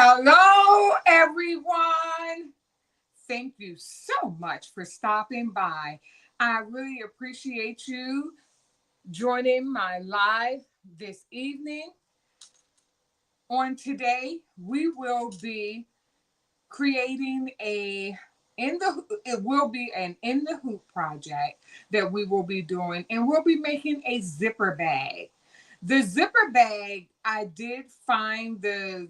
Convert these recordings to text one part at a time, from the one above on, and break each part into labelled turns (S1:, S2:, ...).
S1: Hello, everyone. Thank you so much for stopping by. I really appreciate you joining my live this evening. On today, we will be creating it will be an in the hoop project that we will be doing, and we'll be making a zipper bag. The zipper bag, I did find the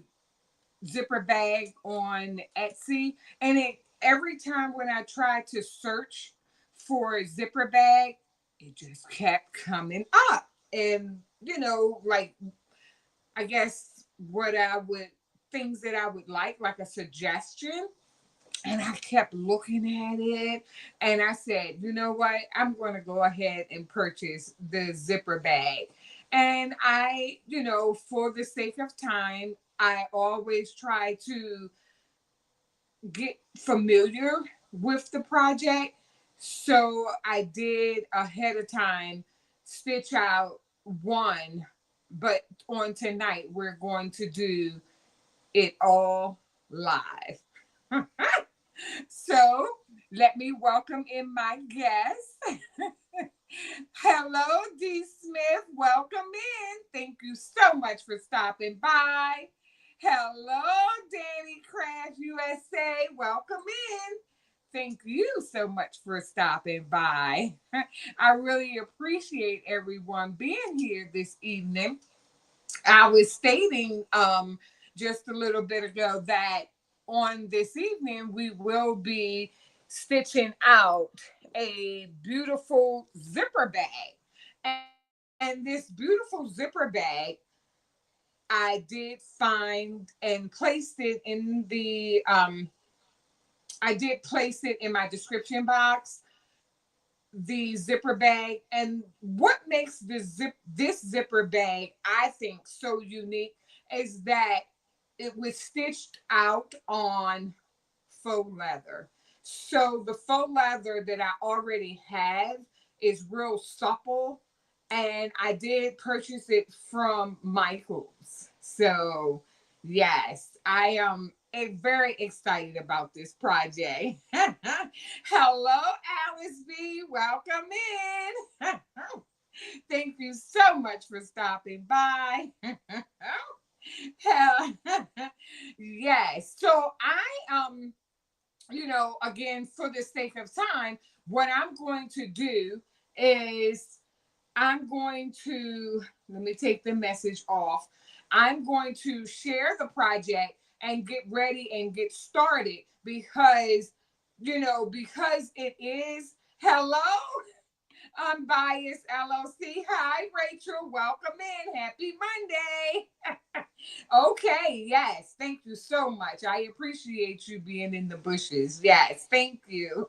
S1: zipper bag on Etsy, and it every time when I tried to search for a zipper bag, it just kept coming up. And like, I guess what I would things that I would like a suggestion. And I kept looking at it, and I said, you know what? I'm going to go ahead and purchase the zipper bag. And for the sake of time, I always try to get familiar with the project. So I did ahead of time stitch out one, but on tonight, we're going to do it all live. So let me welcome in my guest. Hello, D. Smith. Welcome in. Thank you so much for stopping by. Hello, Danny Craft USA. Welcome in. Thank you so much for stopping by. I really appreciate everyone being here this evening. I was stating just a little bit ago that on this evening we will be stitching out a beautiful zipper bag. And this beautiful zipper bag, I did find and placed it in the I did place it in my description box, the zipper bag. And what makes this zipper bag, I think, so unique is that it was stitched out on faux leather. So the faux leather that I already have is real supple, and I did purchase it from Michael's. So yes, I am very excited about this project. Hello, Alice B. Welcome in. Thank you so much for stopping by. Yes. So again, for the sake of time, what I'm going to do is I'm going to let me take the message off. I'm going to share the project and get ready and get started because because it is hello. Unbiased LLC. Hi, Rachel. Welcome in. Happy Monday. Okay. Yes. Thank you so much. I appreciate you being in the bushes. Yes. Thank you.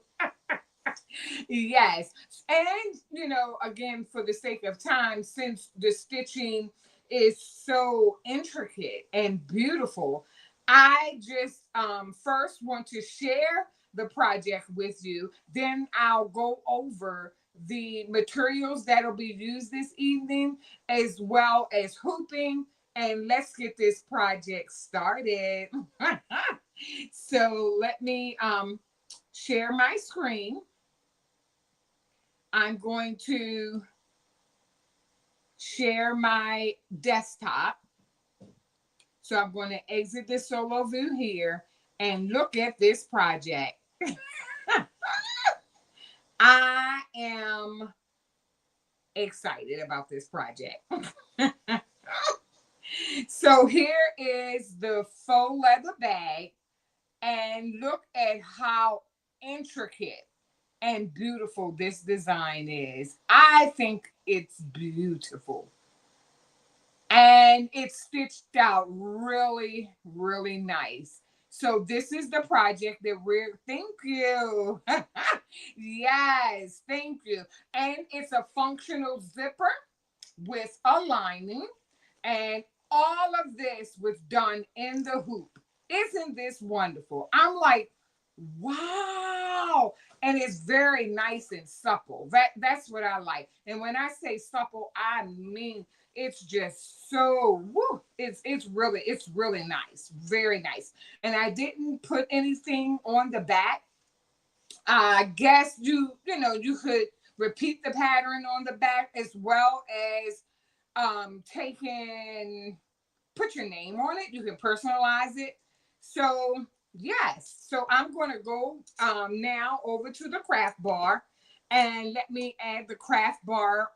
S1: Yes. And, again, for the sake of time, since the stitching is so intricate and beautiful, I just first want to share the project with you. Then I'll go over the materials that'll be used this evening, as well as hooping. And let's get this project started. So let me share my screen. I'm going to share my desktop. So I'm going to exit the solo view here and look at this project. I am excited about this project. So here is the faux leather bag, and look at how intricate and beautiful this design is. I think it's beautiful. And it's stitched out really, really nice. So this is the project that thank you. Yes, thank you. And it's a functional zipper with a lining, and all of this was done in the hoop. Isn't this wonderful? I'm like, wow. and it's very nice and supple. That's what I like. And when I say supple, I mean it's just so woo, it's really nice, very nice. And I didn't put anything on the back. I guess you could repeat the pattern on the back as well as taking put your name on it. You can personalize it. So yes, so I'm going to go now over to the craft bar, and let me add the craft bar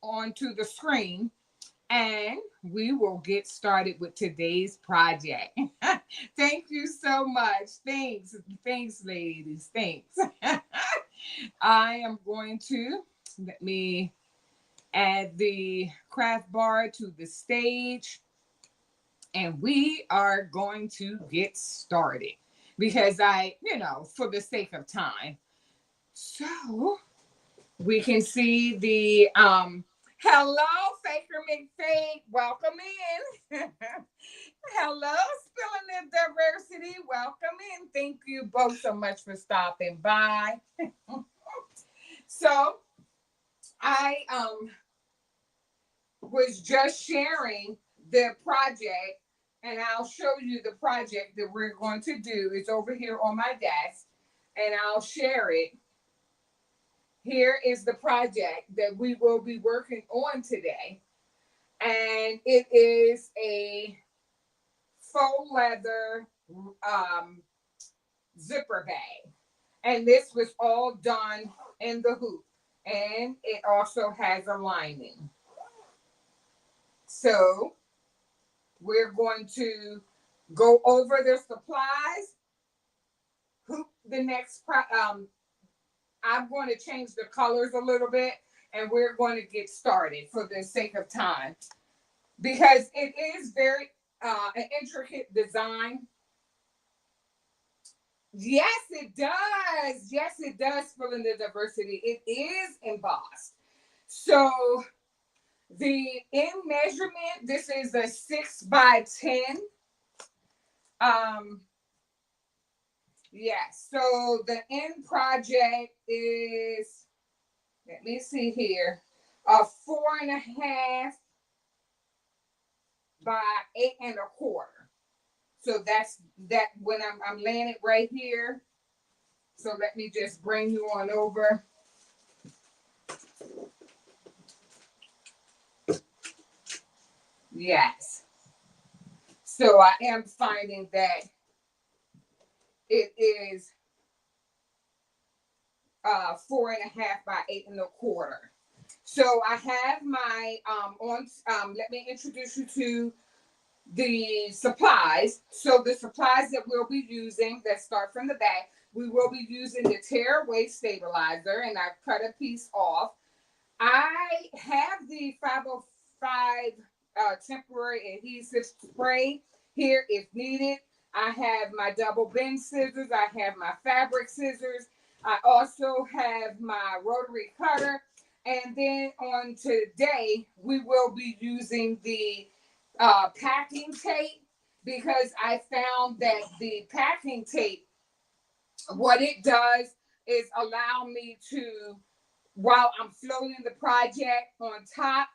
S1: onto the screen, and we will get started with today's project. Thank you so much. Thanks, ladies. Thanks. I am going to let me add the craft bar to the stage, and we are going to get started because for the sake of time. So we can see the hello, Faker McFake, welcome in. Hello, Spilling the Diversity, welcome in. Thank you both so much for stopping by. So I was just sharing the project, and I'll show you the project that we're going to do. It's over here on my desk, and I'll share it. Here is the project that we will be working on today, and it is a faux leather zipper bag, and this was all done in the hoop, and it also has a lining. So we're going to go over the supplies. Hoop the next I'm going to change the colors a little bit, and we're going to get started for the sake of time, because it is very an intricate design. Yes, it does. Yes, it does. Fill in the diversity. It is embossed. So in measurement, this is a 6x10. Yes. So the end project is, let me see here, a 4.5 by 8.25. So that's that when I'm laying it right here. So let me just bring you on over. Yes. So I am finding that it is 4.5 by 8.25. So I have my let me introduce you to the supplies. So the supplies that we'll be using, that start from the back, we will be using the tearaway stabilizer, and I've cut a piece off. I have the 505 temporary adhesive spray here if needed. I have my double bend scissors. I have my fabric scissors. I also have my rotary cutter. And then on today, we will be using the packing tape, because I found that the packing tape, what it does is allow me to, while I'm floating the project on top,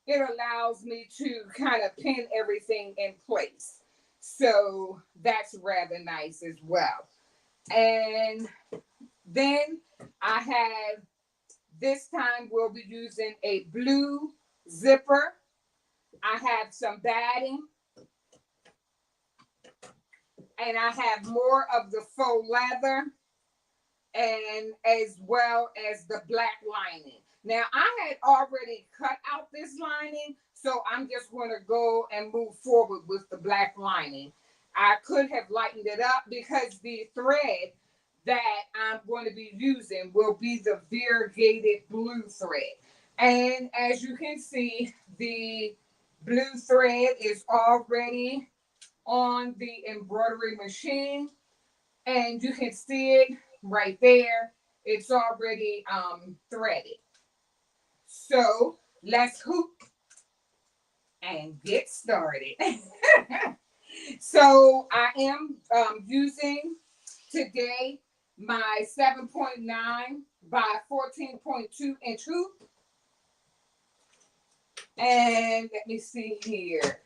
S1: it allows me to kind of pin everything in place. So that's rather nice as well. And then I have, this time we'll be using a blue zipper. I have some batting, and I have more of the faux leather, and as well as the black lining. Now I had already cut out this lining, so I'm just going to go and move forward with the black lining. I could have lightened it up, because the thread that I'm going to be using will be the variegated blue thread. And as you can see, the blue thread is already on the embroidery machine, and you can see it right there. It's already threaded. So let's hoop and get started. So I am using today my 7.9 by 14.2 inch hoop. And let me see here.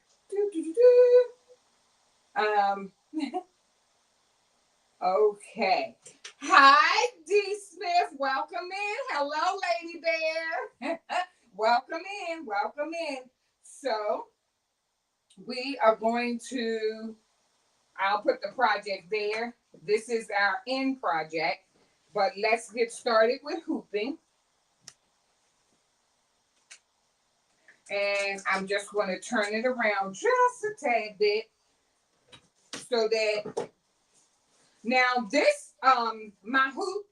S1: Okay. Hi, D. Smith. Welcome in. Hello, Lady Bear. Welcome in. Welcome in. So we are going to, I'll put the project there. This is our end project, but let's get started with hooping. And I'm just going to turn it around just a tad bit so that now this, my hoop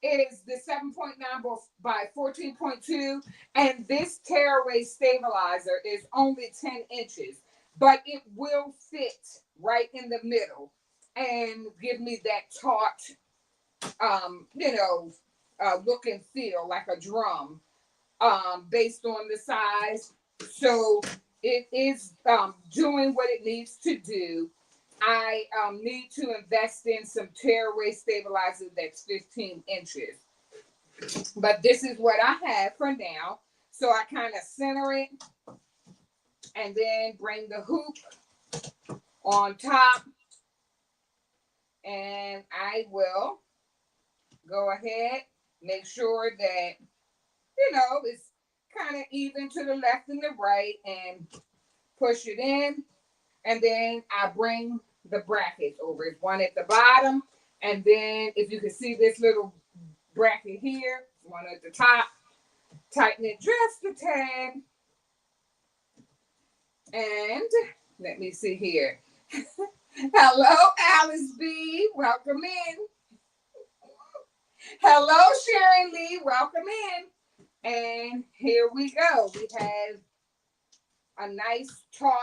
S1: is the 7.9 by 14.2, and this tearaway stabilizer is only 10 inches, but it will fit right in the middle and give me that taut, look and feel like a drum, based on the size. So it is doing what it needs to do. I need to invest in some tearaway stabilizer that's 15 inches. But this is what I have for now. So I kind of center it and then bring the hoop on top. And I will go ahead, make sure that, it's kind of even to the left and the right, and push it in. And then I bring the brackets over. It's one at the bottom. And then if you can see this little bracket here, one at the top, tighten it just a tad. And let me see here. Hello, Alice B. Welcome in. Hello, Sharon Lee. Welcome in. And here we go. We have a nice taut,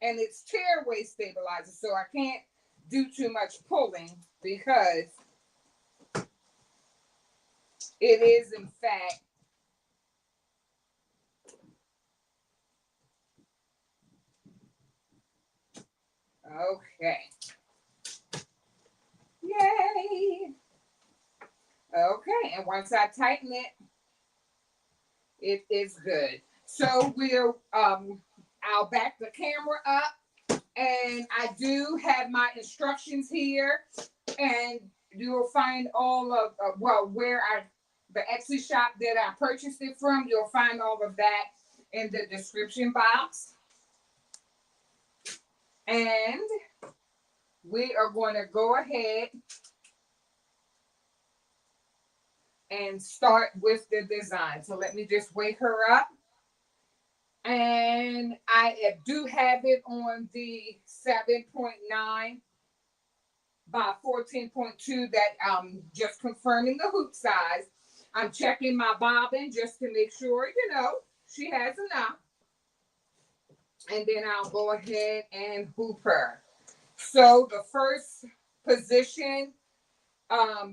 S1: and it's tearaway stabilizer, so I can't do too much pulling because it is in fact okay. Yay. Okay, and once I tighten it, it is good. So I'll back the camera up, and I do have my instructions here, and you will find all of the Etsy shop that I purchased it from. You'll find all of that in the description box. And we are going to go ahead and start with the design. So let me just wake her up. And I do have it on the 7.9 by 14.2 that just confirming the hoop size. I'm checking my bobbin just to make sure, she has enough. And then I'll go ahead and hoop her. So the first position,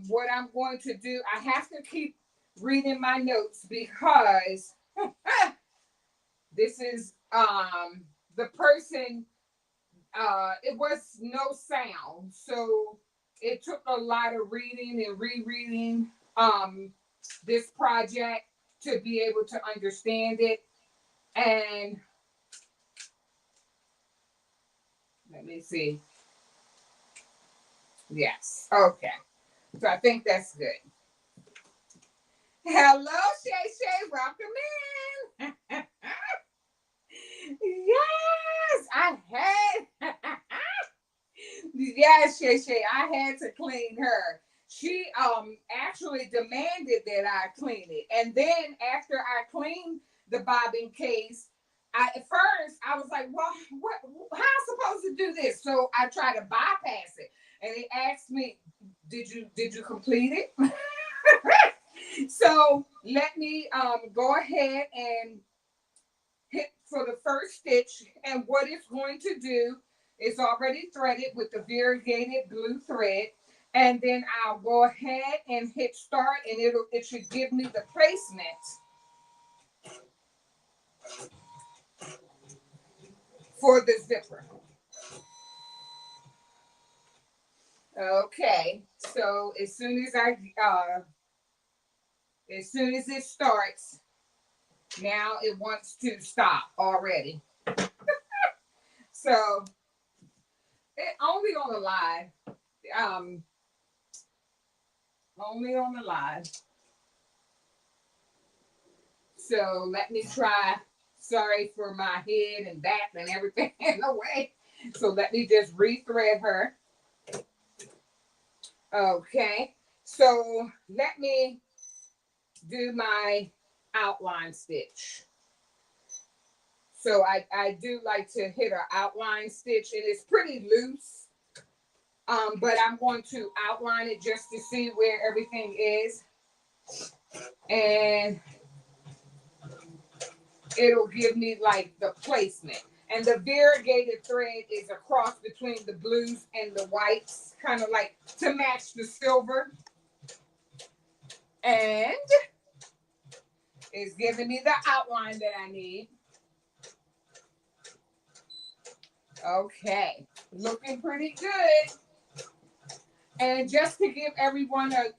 S1: what I'm going to do, I have to keep reading my notes because this is the person, it was no sound. So it took a lot of reading and rereading this project to be able to understand it. And let me see. Yes. Okay. So I think that's good. Hello, Shay Shay. Welcome in. Yes, I had. Yes, Shay Shay. I had to clean her. She actually demanded that I clean it. And then after I cleaned the bobbin case, at first I was like, well, how am I supposed to do this? So I tried to bypass it. And it asked me, did you complete it? So let me go ahead and hit for the first stitch. And what it's going to do is already threaded with the variegated blue thread. And then I'll go ahead and hit start, and it should give me the placement for the zipper. Okay, So as soon as it starts, now it wants to stop already. So it only on the live. Um, only on the live. So let me try. Sorry for my head and back and everything in the way. So let me just rethread her. Okay. So let me do my outline stitch. So I do like to hit an outline stitch, and it's pretty loose. But I'm going to outline it just to see where everything is. And it'll give me like the placement. And the variegated thread is a cross between the blues and the whites, kind of like to match the silver. And it's giving me the outline that I need. Okay, looking pretty good. And just to give everyone an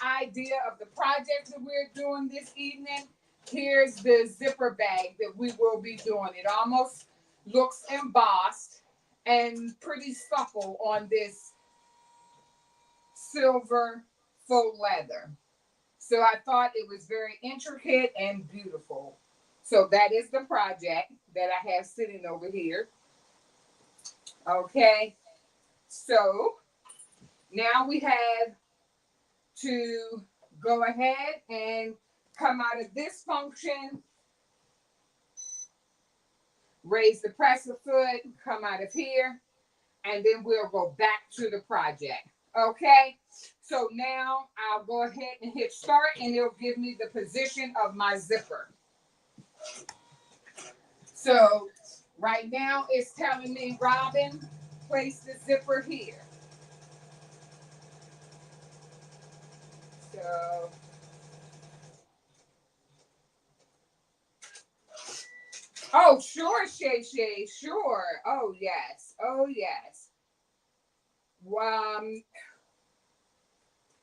S1: idea of the project that we're doing this evening, here's the zipper bag that we will be doing. It almost looks embossed and pretty supple on this silver faux leather. So I thought it was very intricate and beautiful. So that is the project that I have sitting over here. Okay, so now we have to go ahead and come out of this function, raise the presser foot, come out of here, and then we'll go back to the project. Okay, so now I'll go ahead and hit start, and it'll give me the position of my zipper. So right now it's telling me, Robin, place the zipper here. So oh, sure, Shay, sure. Oh, yes. Oh, yes.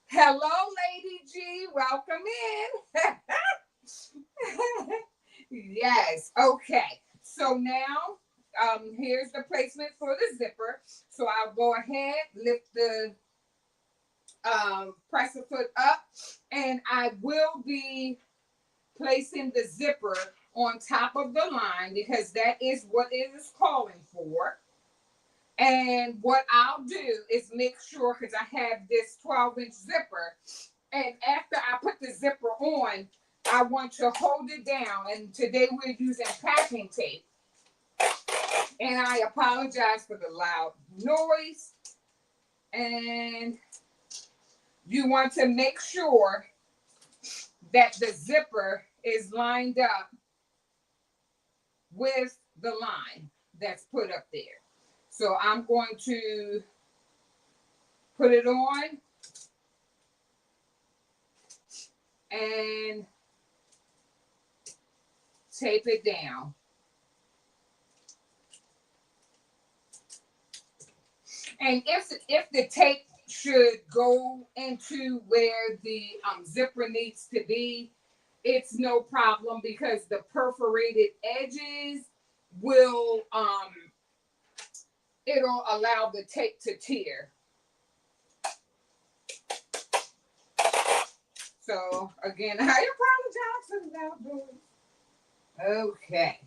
S1: Hello, Lady G. Welcome in. Yes. Okay. So now, here's the placement for the zipper. So I'll go ahead, lift the presser foot up, and I will be placing the zipper on top of the line because that is what it is calling for. And what I'll do is make sure, because I have this 12-inch zipper, and after I put the zipper on, I want to hold it down. And today we're using packing tape. And I apologize for the loud noise. And you want to make sure that the zipper is lined up with the line that's put up there. So I'm going to put it on and tape it down. And if the tape should go into where the zipper needs to be, it's no problem because the perforated edges will it'll allow the tape to tear. So again, I apologize for the loud noise. Okay.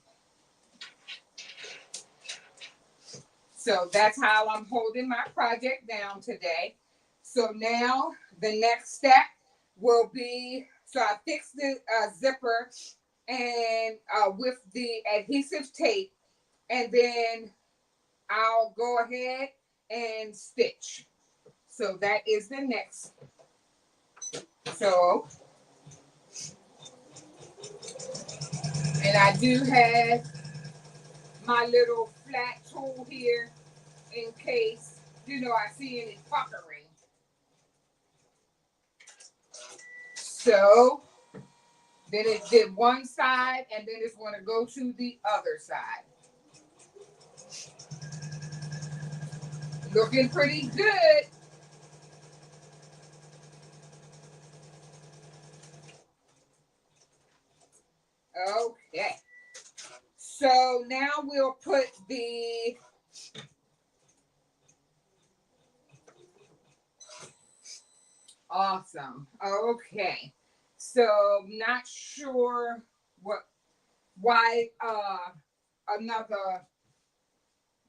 S1: So that's how I'm holding my project down today. So now the next step will be, so I fixed the zipper and with the adhesive tape, and then I'll go ahead and stitch. So that is the next. So, and I do have my little flat tool here in case, I see any puckering. So then it did one side, and then it's going to go to the other side. Looking pretty good. Okay. So now we'll put the awesome. Okay. So not sure what why another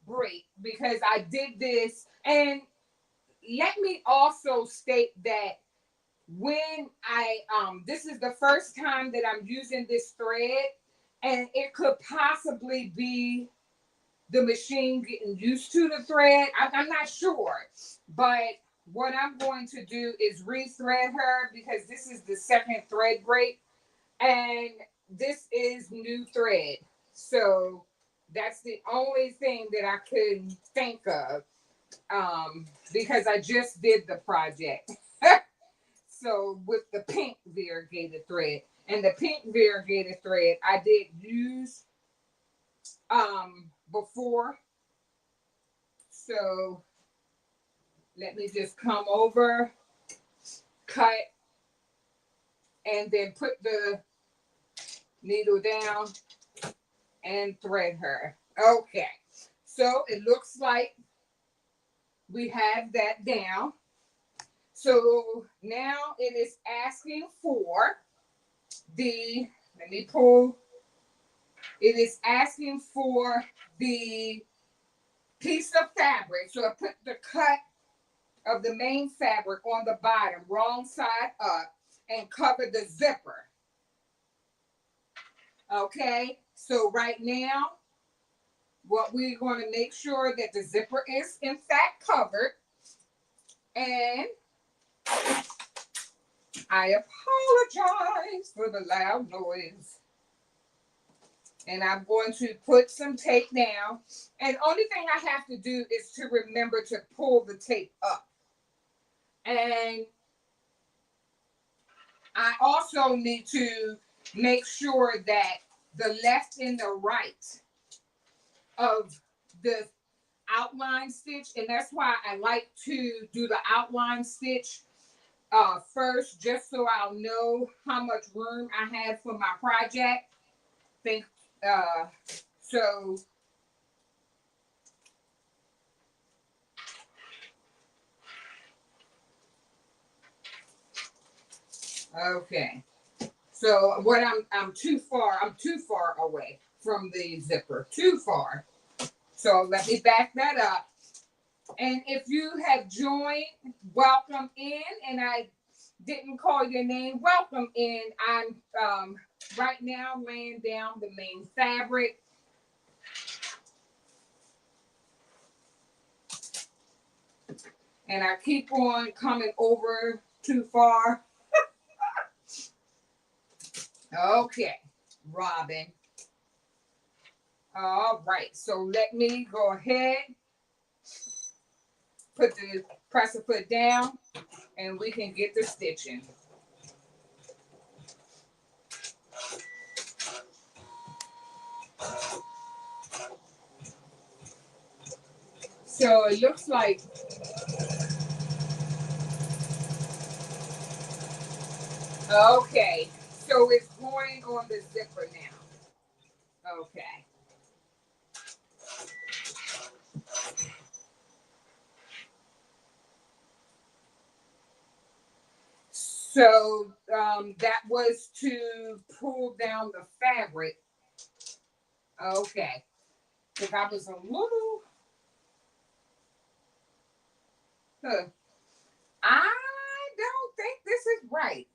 S1: break because I did this. And let me also state that when I this is the first time that I'm using this thread, and it could possibly be the machine getting used to the thread. I'm not sure, but what I'm going to do is rethread her because this is the second thread break, and this is new thread. So that's the only thing that I couldn't think of because I just did the project. So with the pink variegated thread, and the pink variegated thread I did use before. So let me just come over, cut, and then put the needle down and thread her. Okay, so it looks like we have that down. So now it is asking for the, let me pull, it is asking for the piece of fabric. So I put the cut of the main fabric on the bottom, wrong side up, and cover the zipper. Okay, so right now, what we're going to make sure that the zipper is in fact covered. And I apologize for the loud noise. And I'm going to put some tape down. And only thing I have to do is to remember to pull the tape up. And I also need to make sure that the left and the right of the outline stitch, and that's why I like to do the outline stitch first, just so I'll know how much room I have for my project. Think so. Okay. So what I'm too far away from the zipper. Too far. So let me back that up. And if you have joined, welcome in. And I didn't call your name, welcome in. I'm right now laying down the main fabric. And I keep on coming over too far. Okay, Robin. All right, so let me go ahead, put the presser foot down, and we can get the stitching. So it looks like okay. So it's going on the zipper now. Okay. So that was to pull down the fabric. Okay. Because I was a little. I don't think this is right.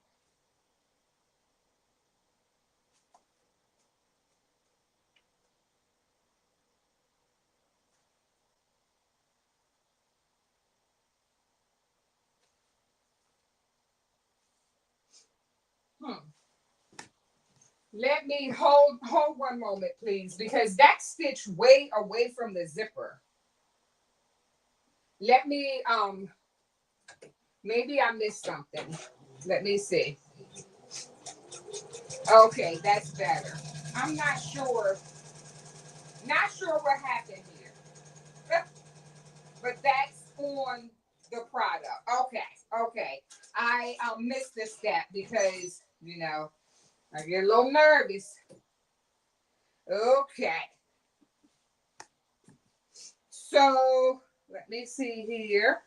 S1: Let me hold one moment, please, because that stitch way away from the zipper. Let me maybe I missed something. Let me see. Okay, that's better. I'm not sure. Not sure what happened here. But that's on the product. Okay, okay. I missed this step because, you know, I get a little nervous. Okay. So let me see here.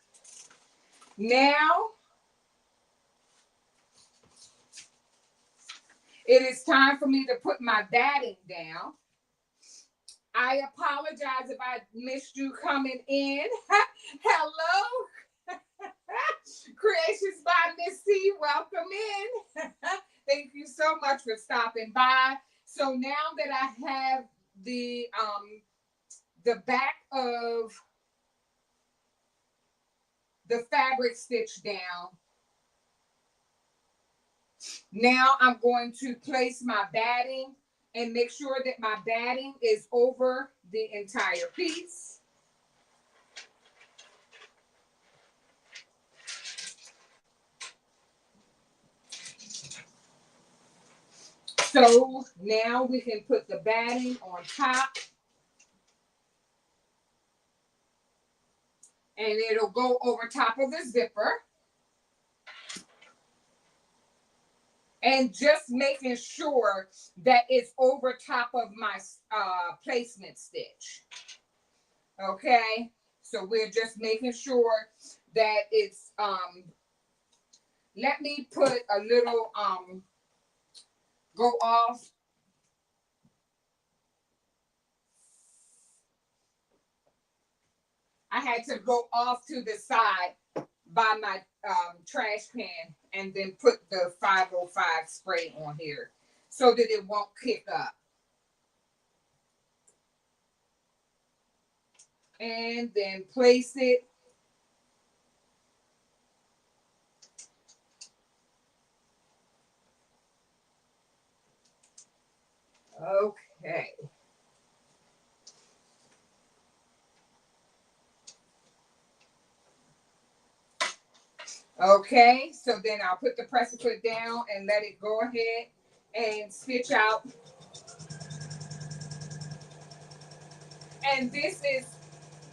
S1: Now it is time for me to put my batting down. I apologize if I missed you coming in. Hello. Creations by Miss C, welcome in. Thank you so much for stopping by. So now that I have the back of the fabric stitched down, now I'm going to place my batting and make sure that my batting is over the entire piece. So now we can put the batting on top and it'll go over top of the zipper. And just making sure that it's over top of my placement stitch. Okay, so we're just making sure that it's let me put a little go off. I had to go off to the side by my trash can and then put the 505 spray on here so that it won't kick up. And then place it. Okay. Okay, so then I'll put the presser foot down and let it go ahead and stitch out. And this is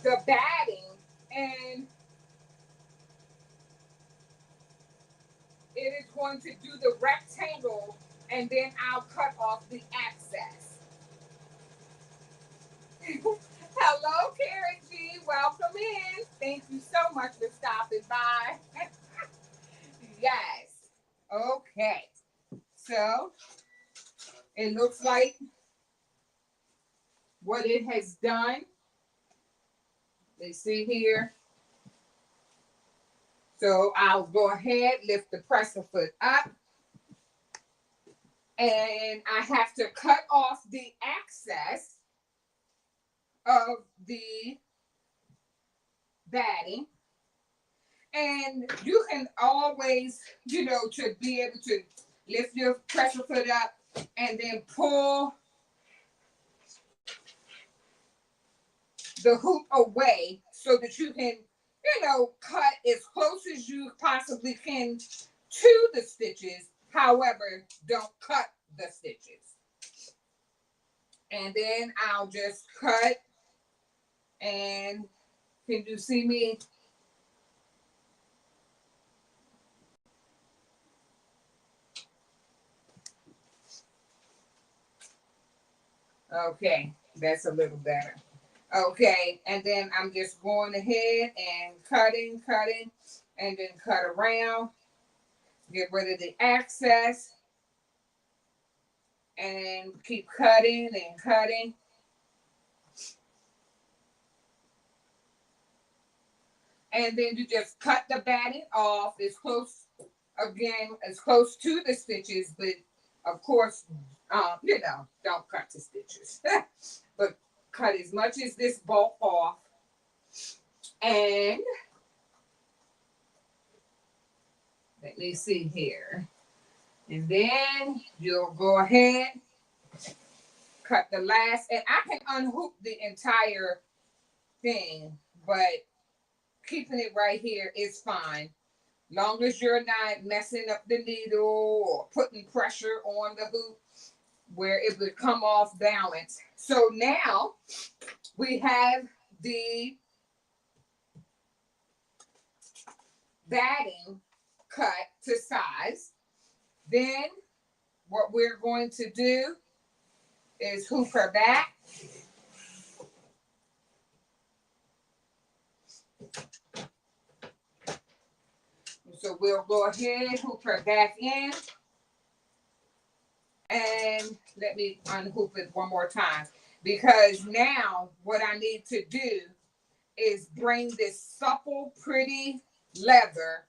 S1: the batting, and it is going to do the rectangle, and then I'll cut off the excess. Hello, Karen G. Welcome in. Thank you so much for stopping by. Yes. Okay. So it looks like what it has done. Let's see here. So I'll go ahead, lift the presser foot up. And I have to cut off the excess of the batting. And you can always, to be able to lift your presser foot up and then pull the hoop away so that you can, cut as close as you possibly can to the stitches. However, don't cut the stitches. And then I'll just cut. And can you see me? Okay, that's a little better. Okay, and then I'm just going ahead and cutting, and then cut around. Get rid of the excess. And keep cutting and cutting. And then you just cut the batting off as close to the stitches, but of course, don't cut the stitches. But cut as much as this bulk off. And let me see here. And then you'll go ahead, cut the last, and I can unhook the entire thing, but keeping it right here is fine. Long as you're not messing up the needle or putting pressure on the hoop where it would come off balance. So now we have the batting cut to size. Then what we're going to do is hoop her back. So we'll go ahead, hoop her back in. And let me unhoop it one more time. Because now what I need to do is bring this supple, pretty leather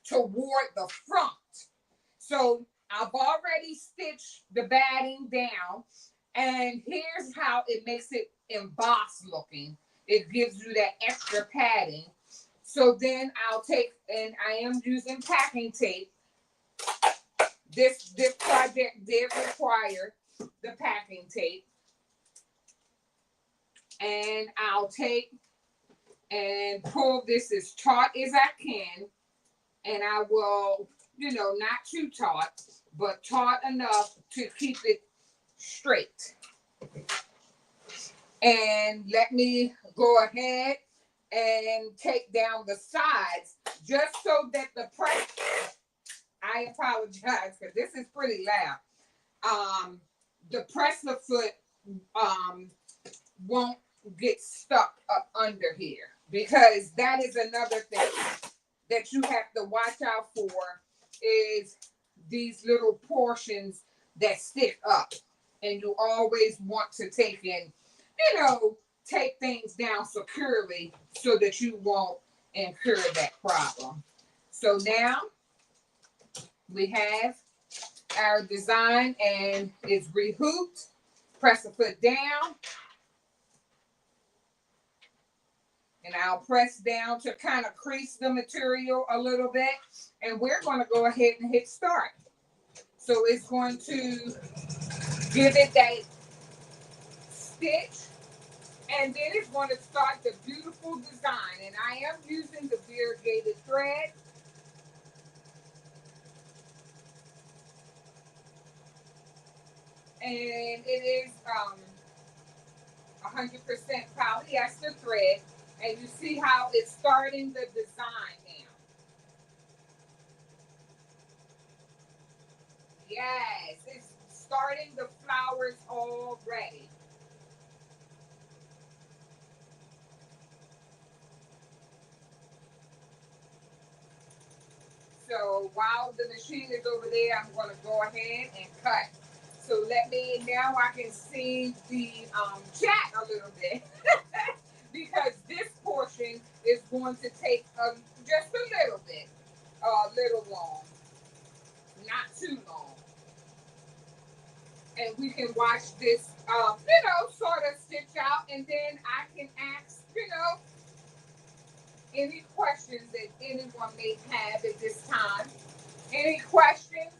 S1: toward the front. So I've already stitched the batting down. And here's how it makes it embossed looking. It gives you that extra padding. So then I'll take, and I am using packing tape. This project did require the packing tape. And I'll take and pull this as taut as I can. And I will, not too taut, but taut enough to keep it straight. And let me go ahead and take down the sides just so that the press, I apologize because this is pretty loud. The presser foot won't get stuck up under here, because that is another thing that you have to watch out for, is these little portions that stick up, and you always want to take things down securely so that you won't incur that problem. So now we have our design and it's rehooped. Press the foot down. And I'll press down to kind of crease the material a little bit. And we're going to go ahead and hit start. So it's going to give it that stitch. And then it's going to start the beautiful design. And I am using the variegated thread. And it is 100% polyester thread. And you see how it's starting the design now. Yes, it's starting the flowers already. So while the machine is over there, I'm going to go ahead and cut. So now I can see the chat a little bit because this portion is going to take just a little bit, a little long, not too long. And we can watch this, sort of stitch out, and then I can ask, any questions that anyone may have at this time. Any questions?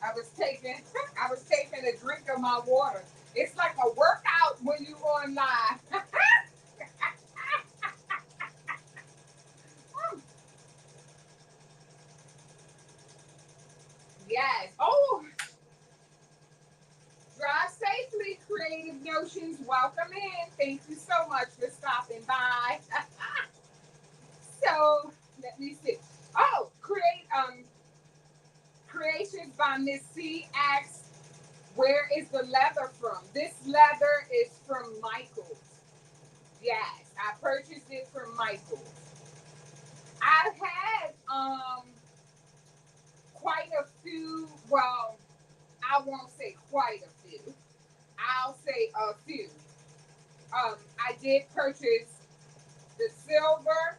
S1: I was taking a drink of my water. It's like a workout when you on live. Yes. Oh, drive safely, Creative Notions. Welcome in. Thank you so much for stopping by. So let me see. Oh, Creations by Miss C asks, where is the leather from? This leather is from Michael's. Yes, I purchased it from Michael's. I've had quite a few. Well, I won't say quite a few. I'll say a few. I did purchase the silver,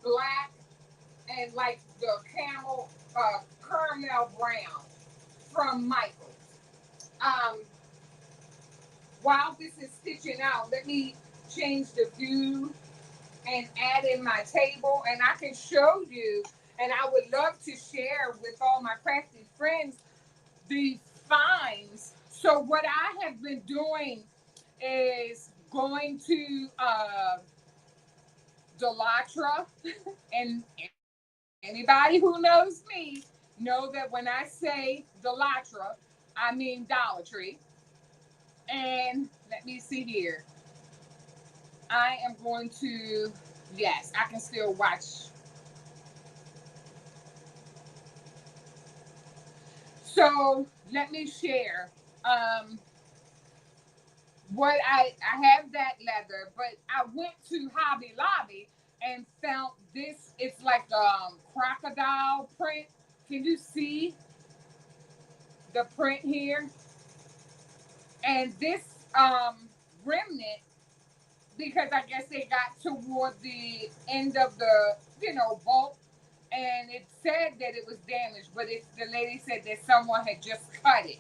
S1: black, and like the caramel brown from Michael's. Um, while this is stitching out, let me change the view and add in my table, and I can show you, and I would love to share with all my crafty friends the finds. So what I have been doing is going to Delatra, and anybody who knows me know that when I say Delatra, I mean Dollar Tree. And let me see here. I am going to, yes, I can still watch. So let me share. Um, I have that leather, but I went to Hobby Lobby and found this. It's like crocodile print. Can you see the print here? And this remnant, because I guess they got toward the end of the bulk, and it said that it was damaged, but the lady said that someone had just cut it,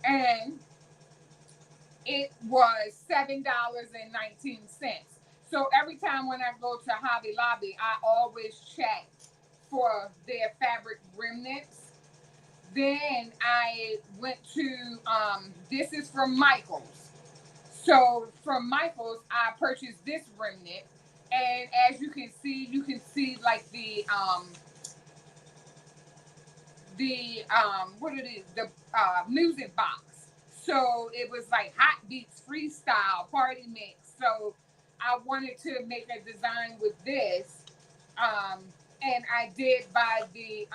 S1: and it was $7.19. So every time when I go to Hobby Lobby, I always check for their fabric remnants. Then I went to this is from Michael's. So from Michael's, I purchased this remnant, and as you can see like the what it is, the music box. So it was like hot beats freestyle party mix. So I wanted to make a design with this, um, and I did buy the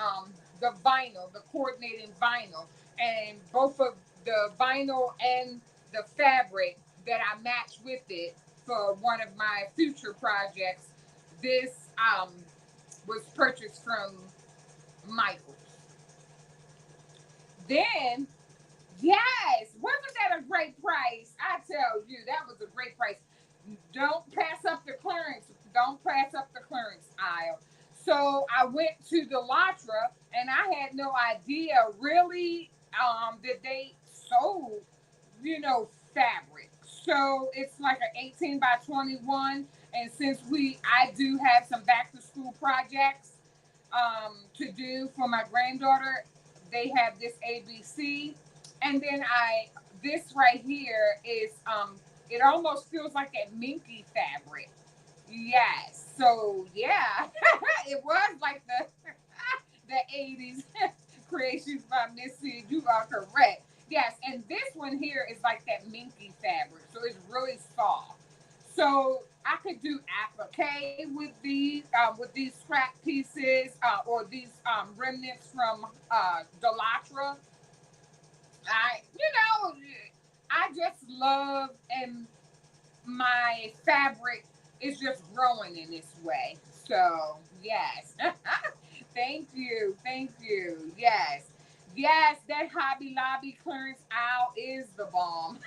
S1: vinyl, the coordinating vinyl, and both of the vinyl and the fabric that I matched with it for one of my future projects. This was purchased from Michael. Then, yes, wasn't that a great price? I tell you, that was a great price. Don't pass up the clearance. Don't pass up the clearance aisle. So I went to the Latra, and I had no idea really that they sold, fabric. So it's like an 18 by 21. And since I do have some back to school projects to do for my granddaughter. They have this ABC, and then this right here is it almost feels like a minky fabric. Yes, so yeah, it was like the 80s creations by Missy. You are correct. Yes, and this one here is like that minky fabric, so it's really soft. So I could do applique with these scrap pieces or these remnants from Delatra. You know, I just love and my fabric is just growing in this way. So yes, thank you. Yes, yes, that Hobby Lobby clearance aisle is the bomb.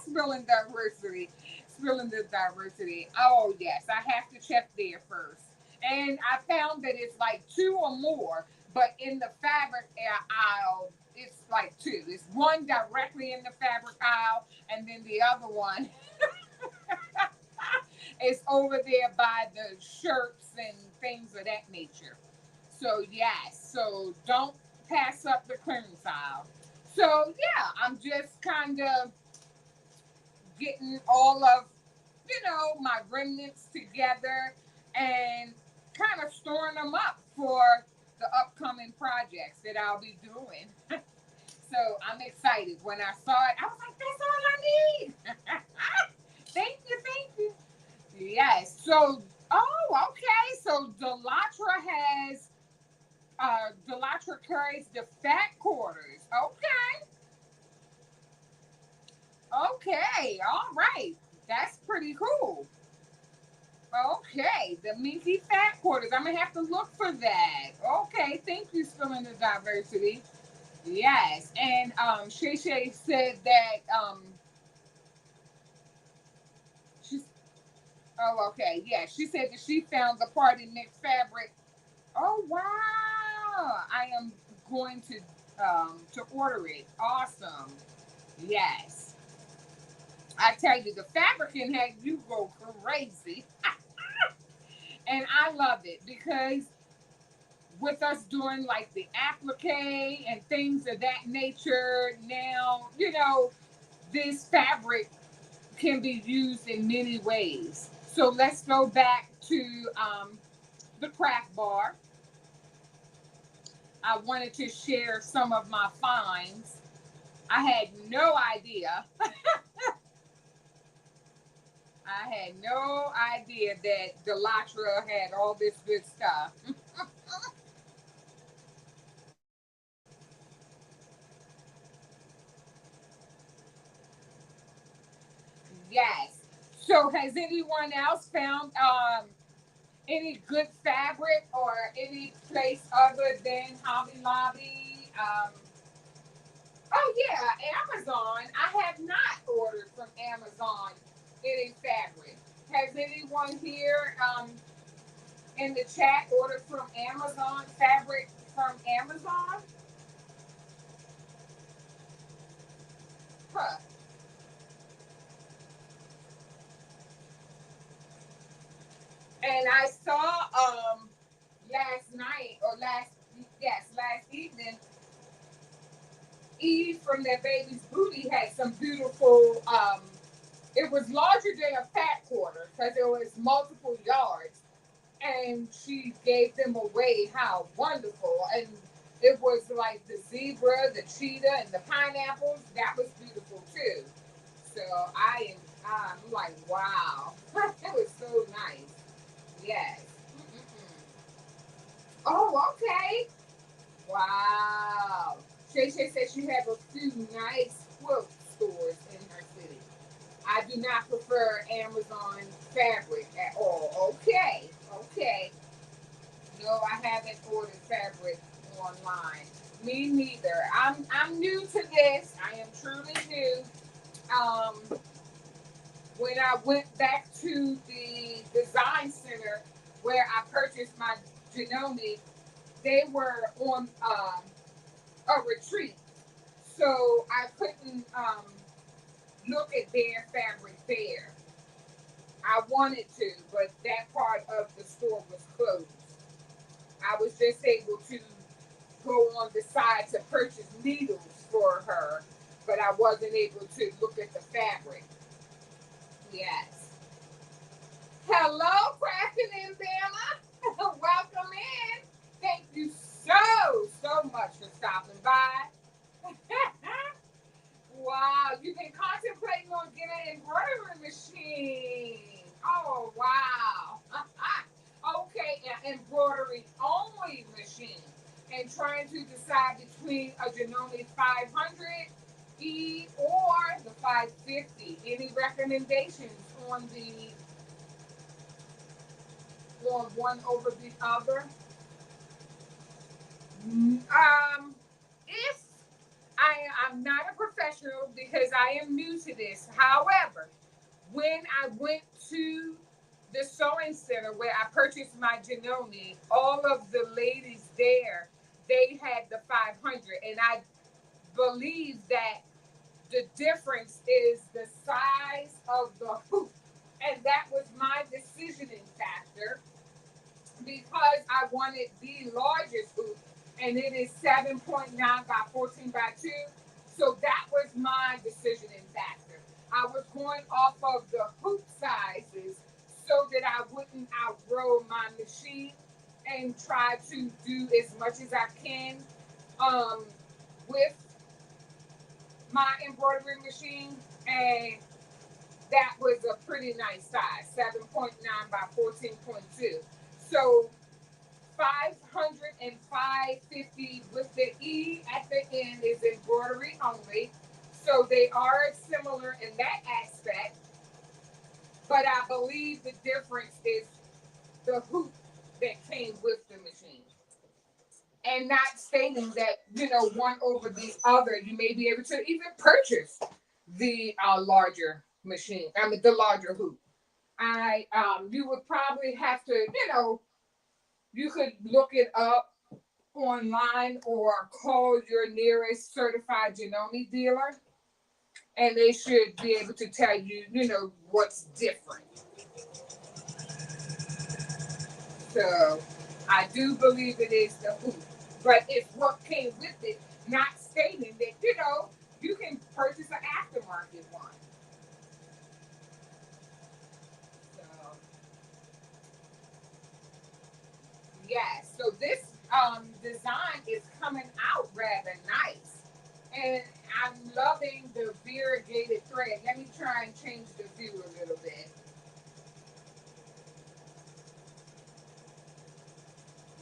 S1: Spilling diversity, spilling the diversity. Oh yes, I have to check there first. And I found that it's like two or more, but in the fabric aisle, it's like two. It's one directly in the fabric aisle, and then the other one is over there by the shirts and things of that nature. So yes, so don't pass up the clearance aisle. So yeah, I'm just kind of getting all of my remnants together and kind of storing them up for the upcoming projects that I'll be doing. So I'm excited. When I saw it, I was like, that's all I need. Thank you. Yes. So, oh, okay. So Delatra carries the fat quarters. Okay. Okay. All right. That's pretty cool. Okay. The minky fat quarters. I'm going to have to look for that. Okay. Thank you, Spilling the Diversity. Yes. And Shay Shay said that she's, oh, okay. Yeah. She said that she found the party mix fabric. Oh wow! I am going to order it. Awesome. Yes. I tell you, the fabric can have you go crazy, and I love it because with us doing like the applique and things of that nature, now this fabric. can be used in many ways. So let's go back to the craft bar. I wanted to share some of my finds. I had no idea. I had no idea that Delatra had all this good stuff. Yes. So has anyone else found any good fabric or any place other than Hobby Lobby? Oh yeah, Amazon. I have not ordered from Amazon any fabric. Has anyone here in the chat ordered from Amazon fabric from Amazon? Huh. And I saw last night or last evening, Eve from their baby's booty had some beautiful it was larger than a fat quarter because it was multiple yards, and she gave them away. How wonderful. And it was like the zebra, the cheetah, and the pineapples. That was beautiful too. So I'm like, wow. It was so nice. Yes. Mm-mm-mm. Oh, okay. Wow. Shay Shay says she have a few nice quilt stores in her city. I do not prefer Amazon fabric at all. Okay. Okay. No, I haven't ordered fabric online. Me neither. I'm new to this. I am truly new. Um, when I went back to the design center where I purchased my Janome, they were on a retreat, so I couldn't look at their fabric there. I wanted to, but that part of the store was closed. I was just able to go on the side to purchase needles for her, but I wasn't able to look at the fabric. Yes. Hello, Crafting in Bama. Welcome in. Thank you so much for stopping by. Wow, you've been contemplating on getting an embroidery machine. Oh, wow. Okay, an embroidery only machine. And trying to decide between a Janome 500E or the 550. Any recommendations on the on one over the other? If I'm not a professional because I am new to this. However, when I went to the sewing center where I purchased my Janome, all of the ladies there, they had the 500, and I believe that the difference is the size of the hoop, and that was my decisioning factor because I wanted the largest hoop, and it is 7.9 by 14 by 2. So that was my decisioning factor. I was going off of the hoop sizes so that I wouldn't outgrow my machine and try to do as much as I can um, with my embroidery machine. And that was a pretty nice size, 7.9 by 14.2. So 500 and 550 with the E at the end is embroidery only. So they are similar in that aspect, but I believe the difference is the hoop that came with the machine. And not stating that, one over the other, you may be able to even purchase the larger machine, I mean, the larger hoop. You would probably have to, you could look it up online or call your nearest certified Janome dealer, and they should be able to tell you, what's different. So I do believe it is the hoop, but it's what came with it, not stating that, you can purchase an aftermarket one. Yes. So this design is coming out rather nice. And I'm loving the variegated thread. Let me try and change the view a little bit.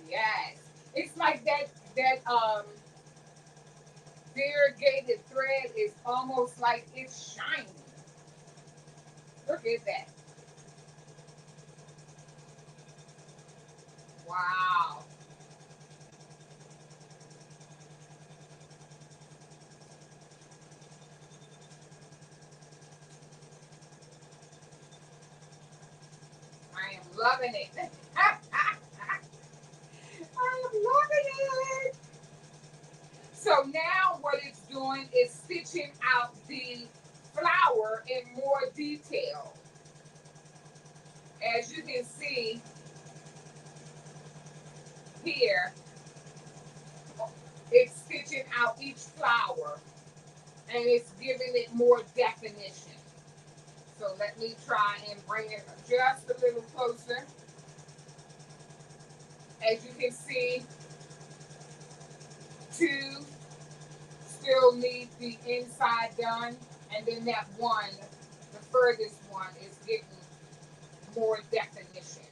S1: Yes. It's like that variegated thread is almost like it's shiny. Look at that. Wow. I am loving it. I'm loving it. So now what it's doing is stitching out the flower in more detail. As you can see here, it's stitching out each flower and it's giving it more definition. So let me try and bring it just a little closer. As you can see, two still need the inside done, and then that one, the furthest one, is getting more definition.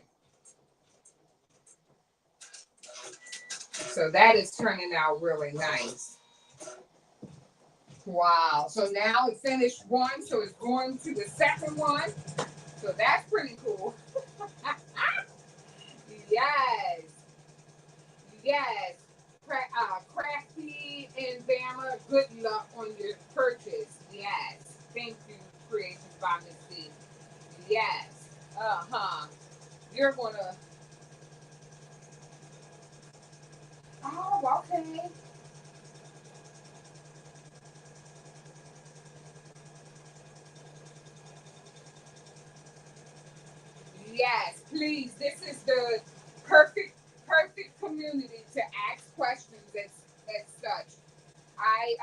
S1: So that is turning out really nice. Wow. So now it finished one, so it's going to the second one. So that's pretty cool. Yes. Yes. Crafty and Bama, good luck on your purchase. Yes. Thank you, Creations by Miss C. Yes. Uh-huh. You're gonna. Oh, okay. Yes, please. This is the perfect community to ask questions as such. I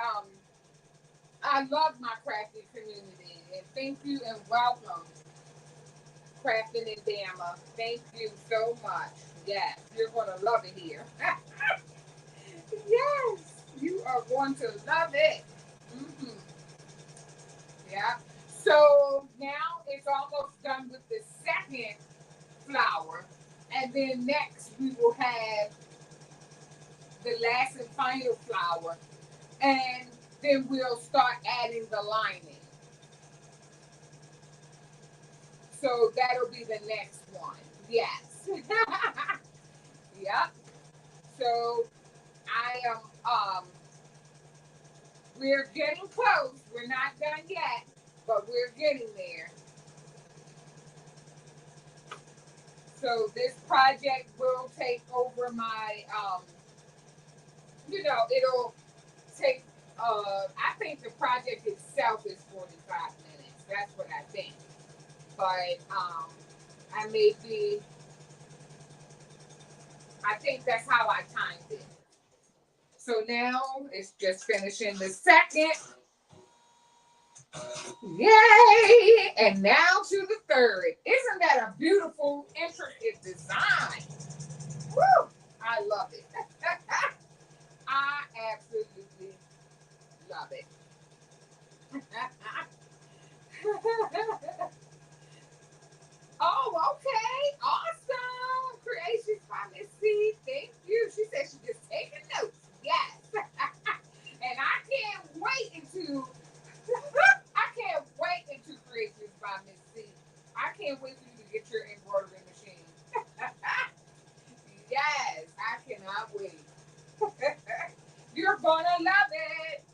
S1: I love my crafting community and thank you and welcome, Crafting in Bama. Thank you so much. Yes, you're gonna love it here. Yes, you are going to love it. Hmm. Yeah. So now it's almost done with the second flower. And then next we will have the last and final flower. And then we'll start adding the lining. So that'll be the next one. Yes. Yep. So I am we're getting close. We're not done yet, but we're getting there. So this project will take over my it'll take I think the project itself is 45 minutes. That's what I think. But I may be I think that's how I timed it. So now it's just finishing the second. Yay! And now to the third. Isn't that a beautiful, intricate design? Woo! I love it. I absolutely love it. Oh, okay. Awesome. Creations by Miss C. Thank you. She said she just taking notes. Yes. And I can't wait into I can't wait into Creations by Miss C. I can't wait for you to get your embroidery machine. Yes, I cannot wait. You're gonna love it.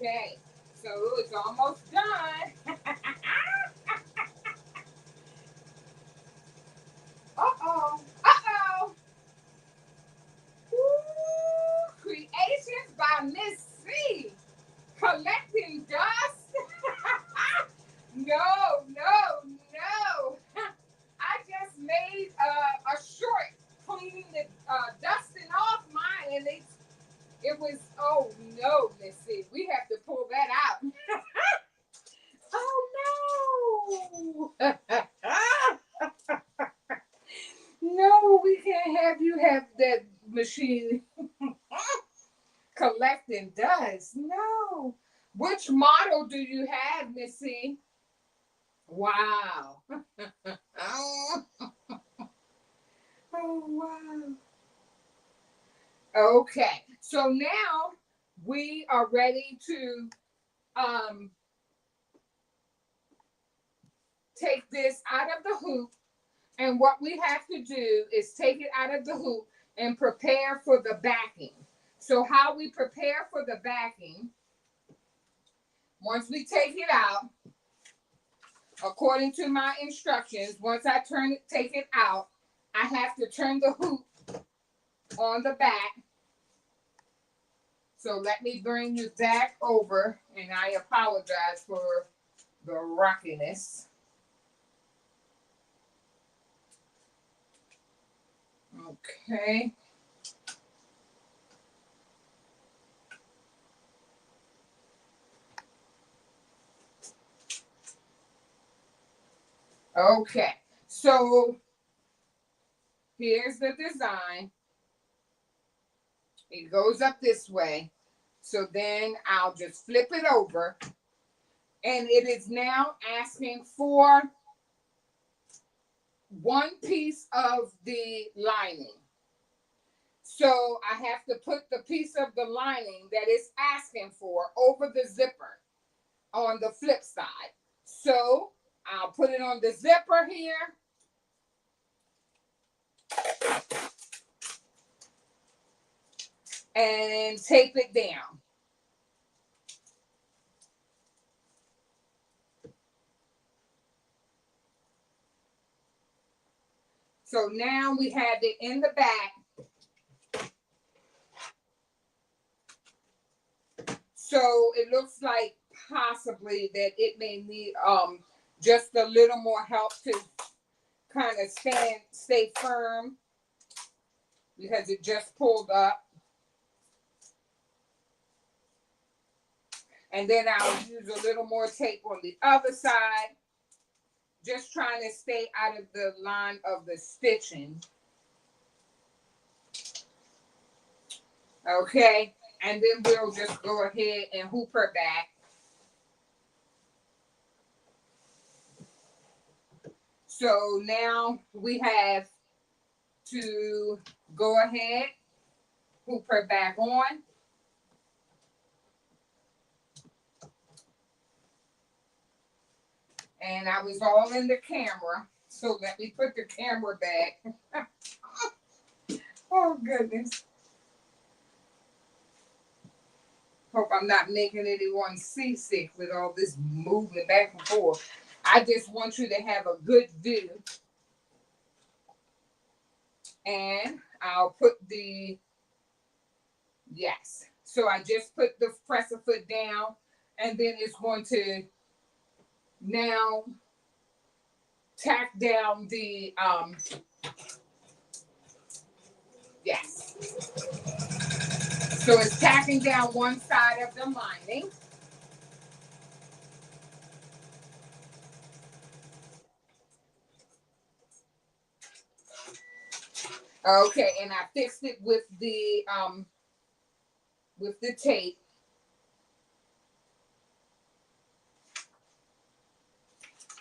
S1: Okay. So it's almost done. Uh-oh. Uh-oh. Woo! Creations by Miss C. Collecting dust? No, no, no. I just made a short cleaning the dusting off mine, and it was, oh no, Missy, we have to pull that out. Oh no. No, we can't have you have that machine collecting dust. No. Which model do you have, Missy? Wow. Oh, oh wow. Okay. So now we are ready to um take this out of the hoop. And what we have to do is take it out of the hoop and prepare for the backing. So how we prepare for the backing, once we take it out, according to my instructions, once I take it out, I have to turn the hoop on the back. So let me bring you back over, and I apologize for the rockiness. Okay. Okay. So here's the design. It goes up this way. So then I'll just flip it over. And it is now asking for one piece of the lining. So I have to put the piece of the lining that it's asking for over the zipper on the flip side. So I'll put it on the zipper here. And tape it down. So now we have it in the back. So it looks like possibly that it may need just a little more help to kind of stay firm because it just pulled up. And then I'll use a little more tape on the other side, just trying to stay out of the line of the stitching. Okay, and then we'll just go ahead and hoop her back. So now we have to go ahead, hoop her back on. And I was all in the camera, so let me put the camera back. Oh, goodness. Hope I'm not making anyone seasick with all this moving back and forth. I just want you to have a good view. And I'll put the, yes. So I just put the presser foot down, and then it's going to now tack down the, yes. So it's tacking down one side of the lining. Okay, and I fixed it with the tape.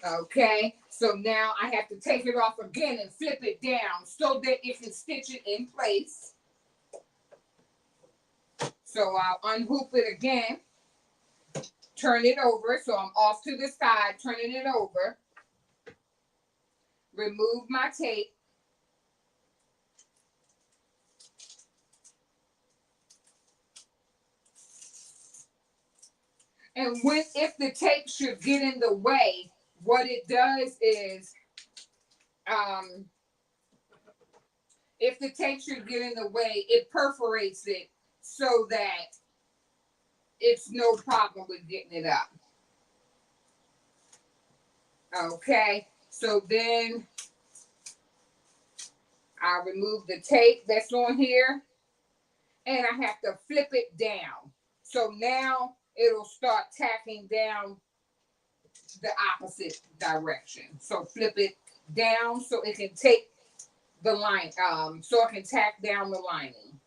S1: Okay, so now I have to take it off again and flip it down so that it can stitch it in place. So I'll unhoop it again, turn it over, so I'm off to the side, turning it over. Remove my tape. And if the tape should get in the way, what it does is, if the tape should get in the way, it perforates it so that it's no problem with getting it up. Okay, so then I remove the tape that's on here, and I have to flip it down. So now it'll start tacking down the opposite direction. So flip it down so it can take the line, so I can tack down the lining.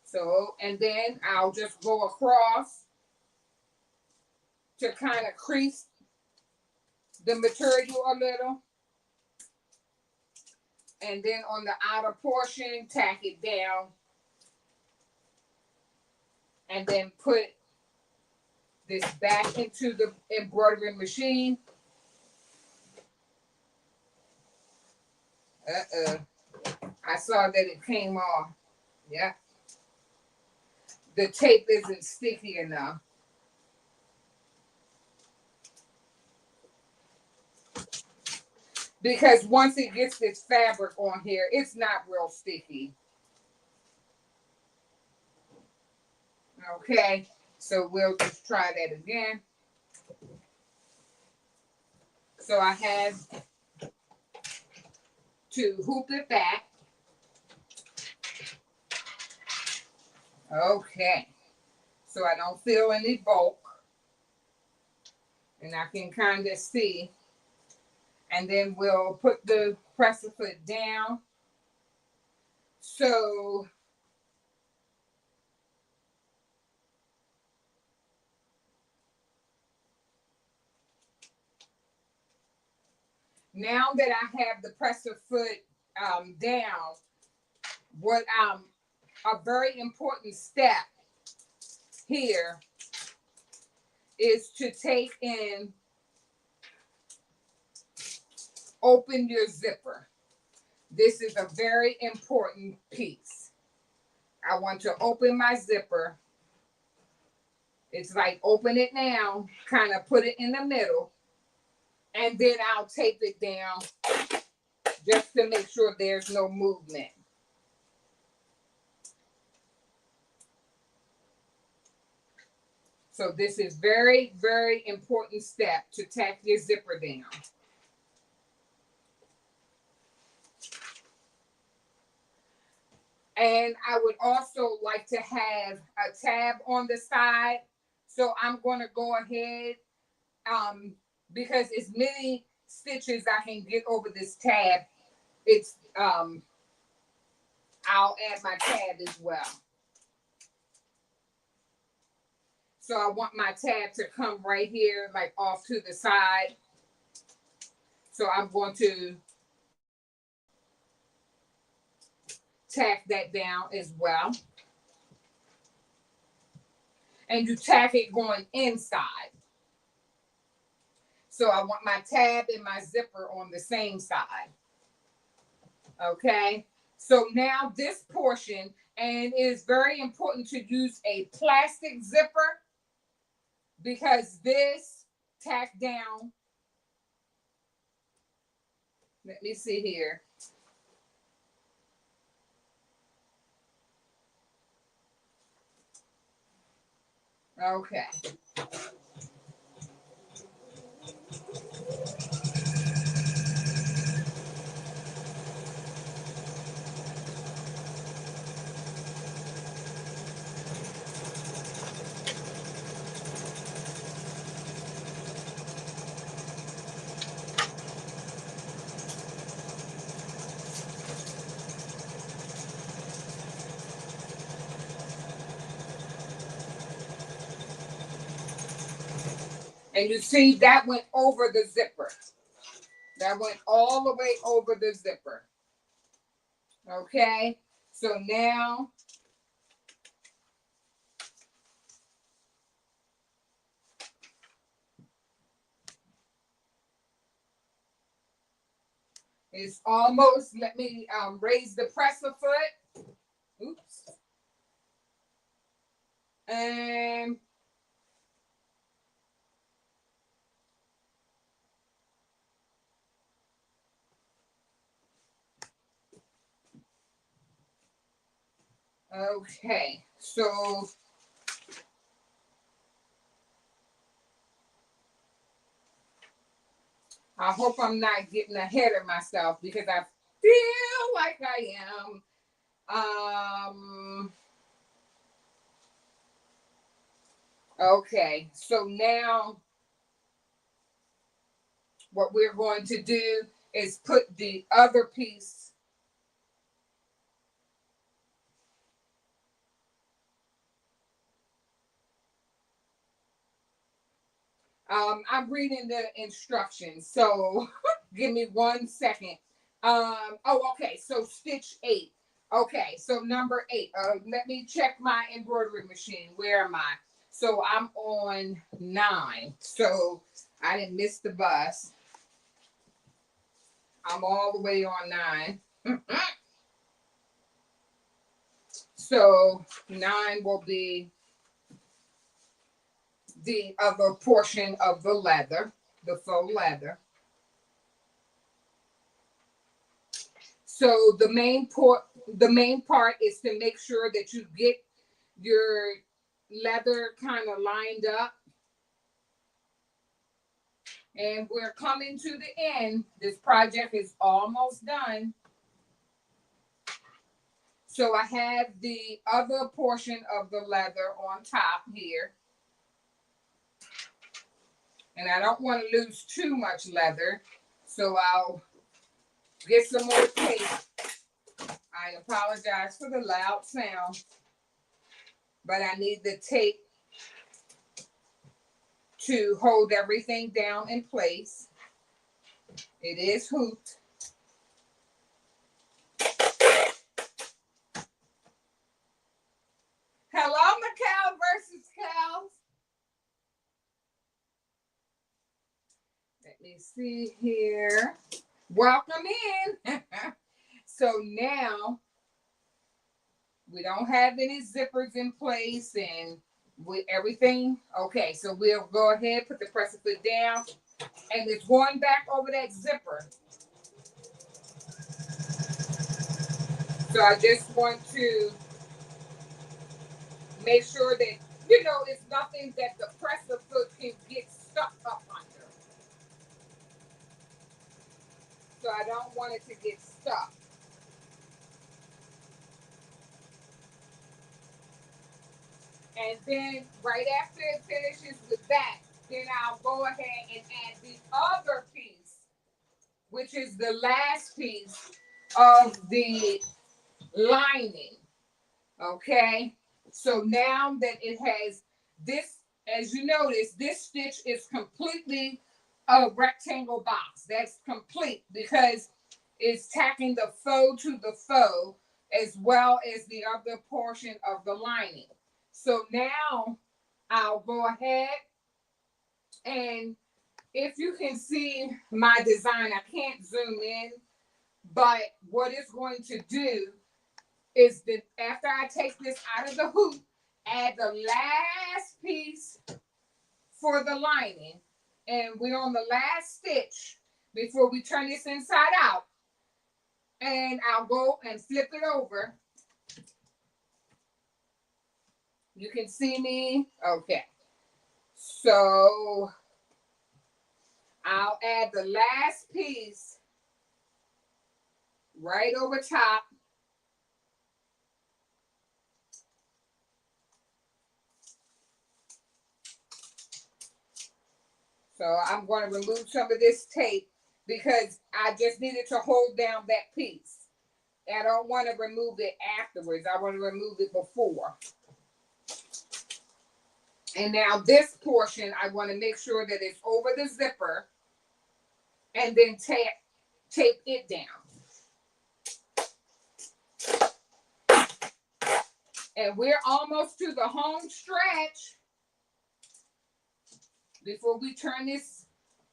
S1: So, and then I'll just go across to kind of crease the material a little. And then on the outer portion, tack it down. And then put this back into the embroidery machine. I saw that it came off. Yeah. The tape isn't sticky enough. Because once it gets this fabric on here, it's not real sticky. Okay, so we'll just try that again. So I have to hoop it back. Okay, so I don't feel any bulk. And I can kind of see. And then we'll put the presser foot down. So now that I have the presser foot down, what a very important step here is to take and open your zipper. This is a very important piece. I want to open my zipper. It's like open it now, kind of put it in the middle, and then I'll tape it down just to make sure there's no movement. So this is very, very important step to tack your zipper down. And I would also like to have a tab on the side. So I'm going to go ahead, because as many stitches I can get over this tab, it's I'll add my tab as well. So I want my tab to come right here, like off to the side. So I'm going to tack that down as well. And you tack it going inside. So I want my tab and my zipper on the same side. Okay. So now this portion, and it is very important to use a plastic zipper because this tack down. Let me see here. Okay. And you see that went over the zipper. That went all the way over the zipper. Okay, so now it's almost, let me raise the presser foot. Oops. And Okay, so I hope I'm not getting ahead of myself because I feel like I am. Okay, so now what we're going to do is put the other piece. I'm reading the instructions, so give me 1 second. Oh, okay, so stitch 8. Okay, so number 8. Let me check my embroidery machine. Where am I? So I'm on 9. So I didn't miss the bus. I'm all the way on 9. So 9 will be the other portion of the leather, the faux leather. So the main part is to make sure that you get your leather kind of lined up. And we're coming to the end. This project is almost done. So I have the other portion of the leather on top here. And I don't want to lose too much leather. So I'll get some more tape. I apologize for the loud sound. But I need the tape to hold everything down in place. It is hooped. Hello, Macau versus Cows. Let me see here. Welcome in. So now we don't have any zippers in place and with everything. Okay, so we'll go ahead, put the presser foot down, and it's going back over that zipper. So I just want to make sure that, it's nothing that the presser foot can get stuck up under. So I don't want it to get stuck. And then right after it finishes with that, then I'll go ahead and add the other piece, which is the last piece of the lining. Okay? So now that it has this, as you notice, this stitch is completely a rectangle box. That's complete because it's tacking the faux to the faux as well as the other portion of the lining. So now I'll go ahead and if you can see my design, I can't zoom in, but what it's going to do is that after I take this out of the hoop, add the last piece for the lining, and we're on the last stitch before we turn this inside out, and I'll go and flip it over. You can see me? Okay. So I'll add the last piece right over top. So I'm going to remove some of this tape because I just needed to hold down that piece. I don't want to remove it afterwards. I want to remove it before. And now this portion, I want to make sure that it's over the zipper and then tape it down. And we're almost to the home stretch before we turn this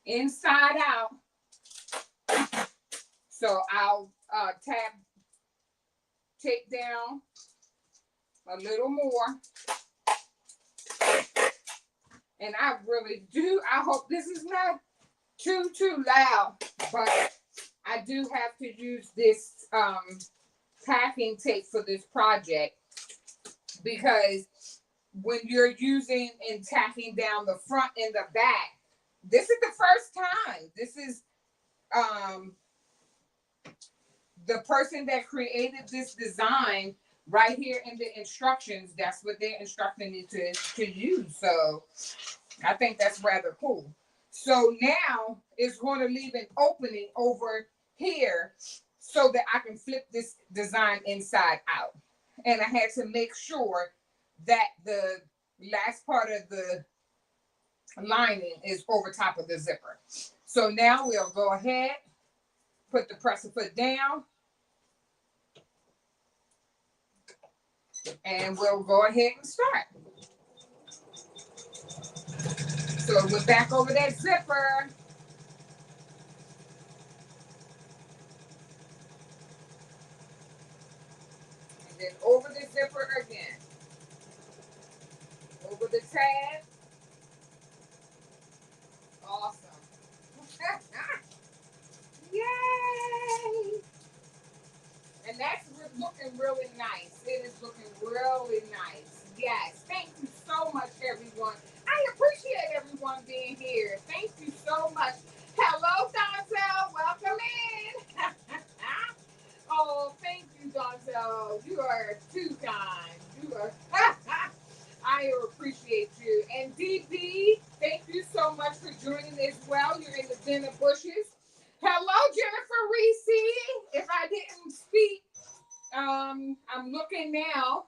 S1: inside out. So I'll tape down a little more. And I really do, I hope this is not too loud, but I do have to use this packing tape for this project. because when you're using and tacking down the front and the back, this is the first time. This is the person that created this design right here in the instructions. That's what they're instructing me to use. So I think that's rather cool. So now it's going to leave an opening over here so that I can flip this design inside out. And I had to make sure that the last part of the lining is over top of the zipper. So now we'll go ahead, put the presser foot down, and we'll go ahead and start. So we're back over that zipper. And then over the zipper again. Over the tab. Awesome. Yay! And that's looking really nice. It is looking really nice. Yes. Thank you so much, everyone. I appreciate everyone being here. Thank you so much. Hello, Donzel. Welcome in. Oh, thank you, Donzel. You are too kind. You are. I appreciate you. And DB, thank you so much for joining as well. You're in the den of bushes. Hello, Jennifer Reese. If I didn't speak, I'm looking now.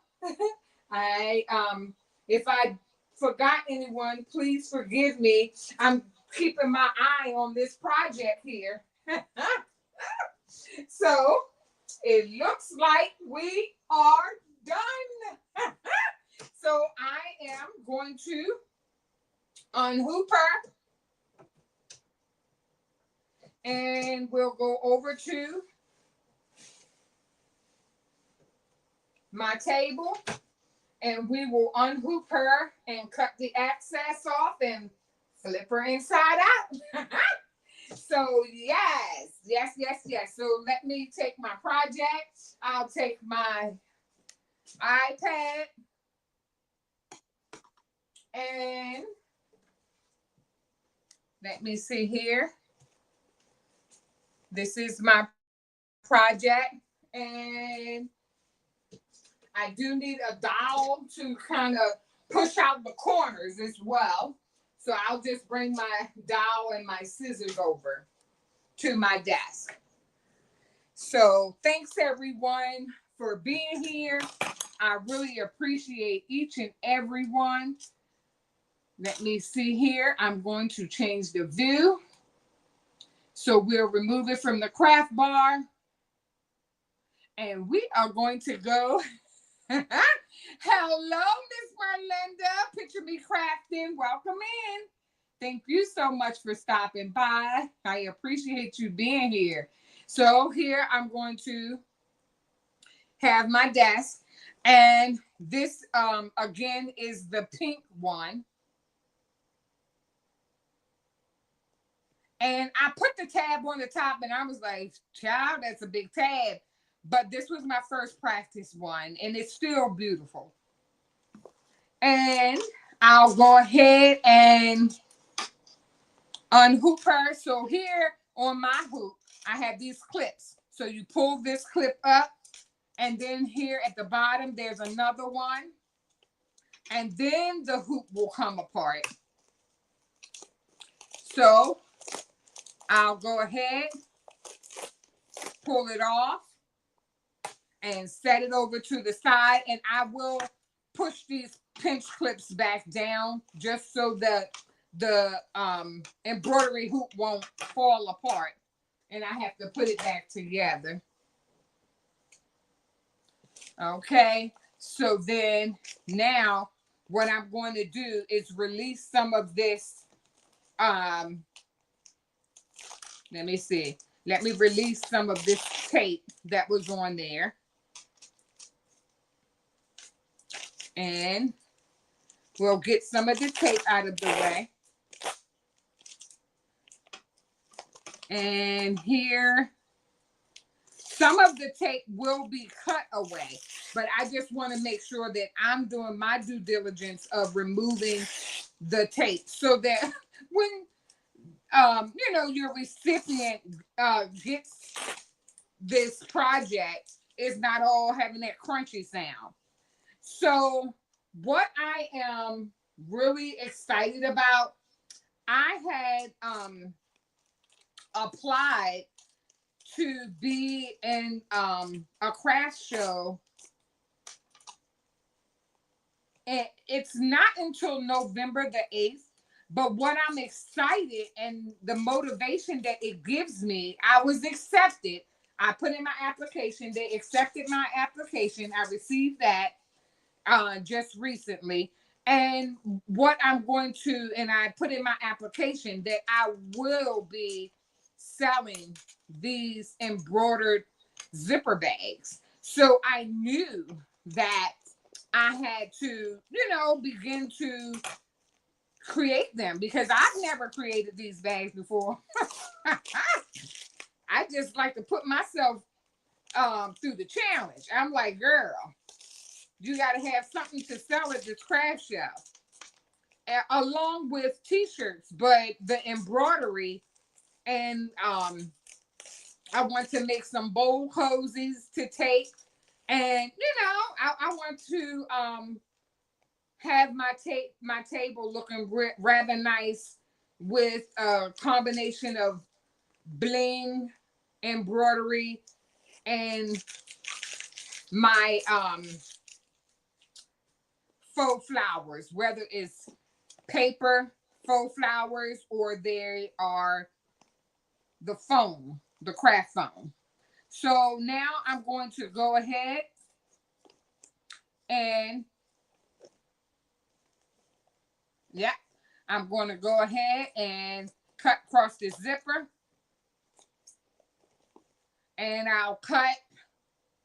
S1: If I forgot anyone, please forgive me. I'm keeping my eye on this project here. So it looks like we are done. So I am going to unhoop her. And we'll go over to my table. And we will unhoop her and cut the excess off and flip her inside out. So yes. So let me take my project. I'll take my iPad and let me see here. This is my project, and I do need a dowel to kind of push out the corners as well. So I'll just bring my dowel and my scissors over to my desk. So thanks everyone for being here. I really appreciate each and every one. Let me see here. I'm going to change the view. So we'll remove it from the craft bar. And we are going to go. Hello, Miss Marlinda. Picture Me Crafting. Welcome in. Thank you so much for stopping by. I appreciate you being here. So here I'm going to have my desk. And this, again, is the pink one. And I put the tab on the top and I was like, child, that's a big tab. But this was my first practice one and it's still beautiful. And I'll go ahead and unhoop her. So here on my hoop, I have these clips. So you pull this clip up and then here at the bottom, there's another one. And then the hoop will come apart. So I'll go ahead, pull it off, and set it over to the side. And I will push these pinch clips back down just so that the embroidery hoop won't fall apart. And I have to put it back together. Okay, so then now what I'm going to do is release some of this. Let me see. Let me release some of this tape that was on there. And we'll get some of the tape out of the way. And here Some of the tape will be cut away, but I just want to make sure that I'm doing my due diligence of removing the tape so that when you know, your recipient gets this project, it's not all having that crunchy sound. So what I am really excited about, I had applied to be in a craft show. And it's not until November the 8th. But what I'm excited and the motivation that it gives me, I was accepted. I put in my application. They accepted my application. I received that just recently. And what I'm going to, and I put in my application that I will be selling these embroidered zipper bags. So I knew that I had to, you know, begin to create them because I've never created these bags before. I just like to put myself through the challenge. I'm like, girl, you got to have something to sell at this craft show, along with t-shirts, but the embroidery, and I want to make some bowl cozies to take, and you know, I want to have my table looking rather nice with a combination of bling, embroidery, and my faux flowers, whether it's paper faux flowers or they are the foam, the craft foam. So now I'm going to go ahead and yeah, I'm going to go ahead and cut across this zipper, and I'll cut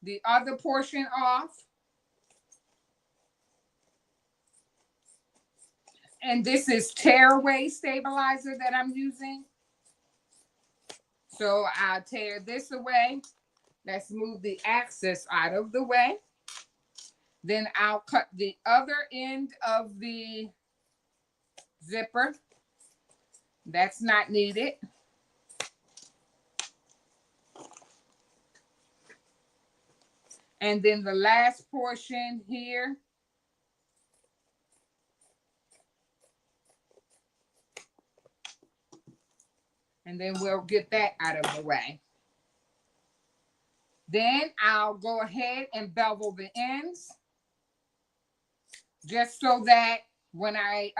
S1: the other portion off. And this is tearaway stabilizer that I'm using. So I'll tear this away. Let's move the access out of the way. Then I'll cut the other end of the zipper. That's not needed. And then the last portion here. And then we'll get that out of the way. Then I'll go ahead and bevel the ends, just so that when I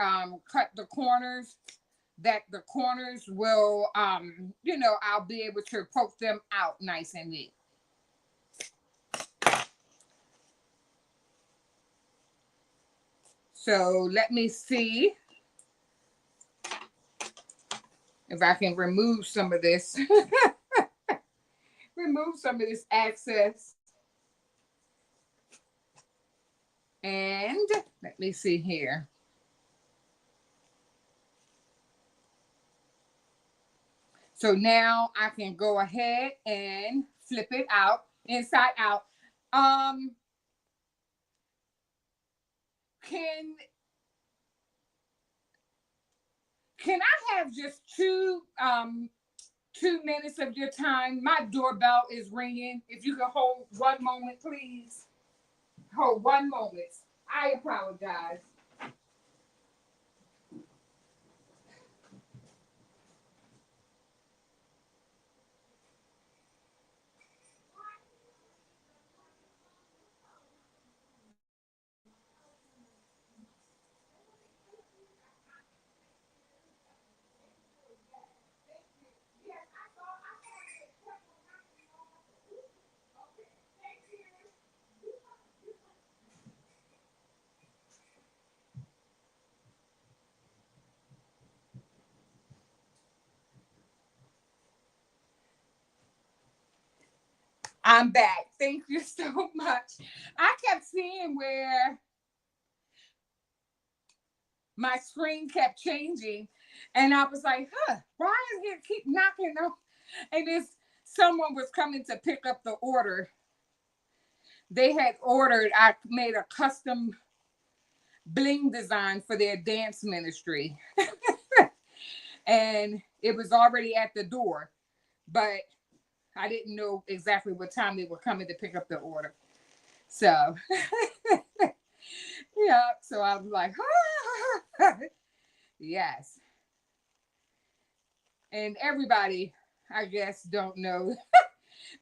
S1: cut the corners, that the corners will, you know, I'll be able to poke them out nice and neat. So let me see if I can remove some of this. Remove some of this excess. And let me see here. So now I can go ahead and flip it out, inside out. Can I have just 2 minutes of your time? My doorbell is ringing. If you can hold one moment, please. Hold one moment. I apologize. I'm back. Thank you so much. I kept seeing where my screen kept changing, and I was like, huh, why is it keep knocking on? And it's someone was coming to pick up the order. They had ordered, I made a custom bling design for their dance ministry. And it was already at the door, but I didn't know exactly what time they were coming to pick up the order. So, yeah, so I was like, yes. And everybody, I guess, don't know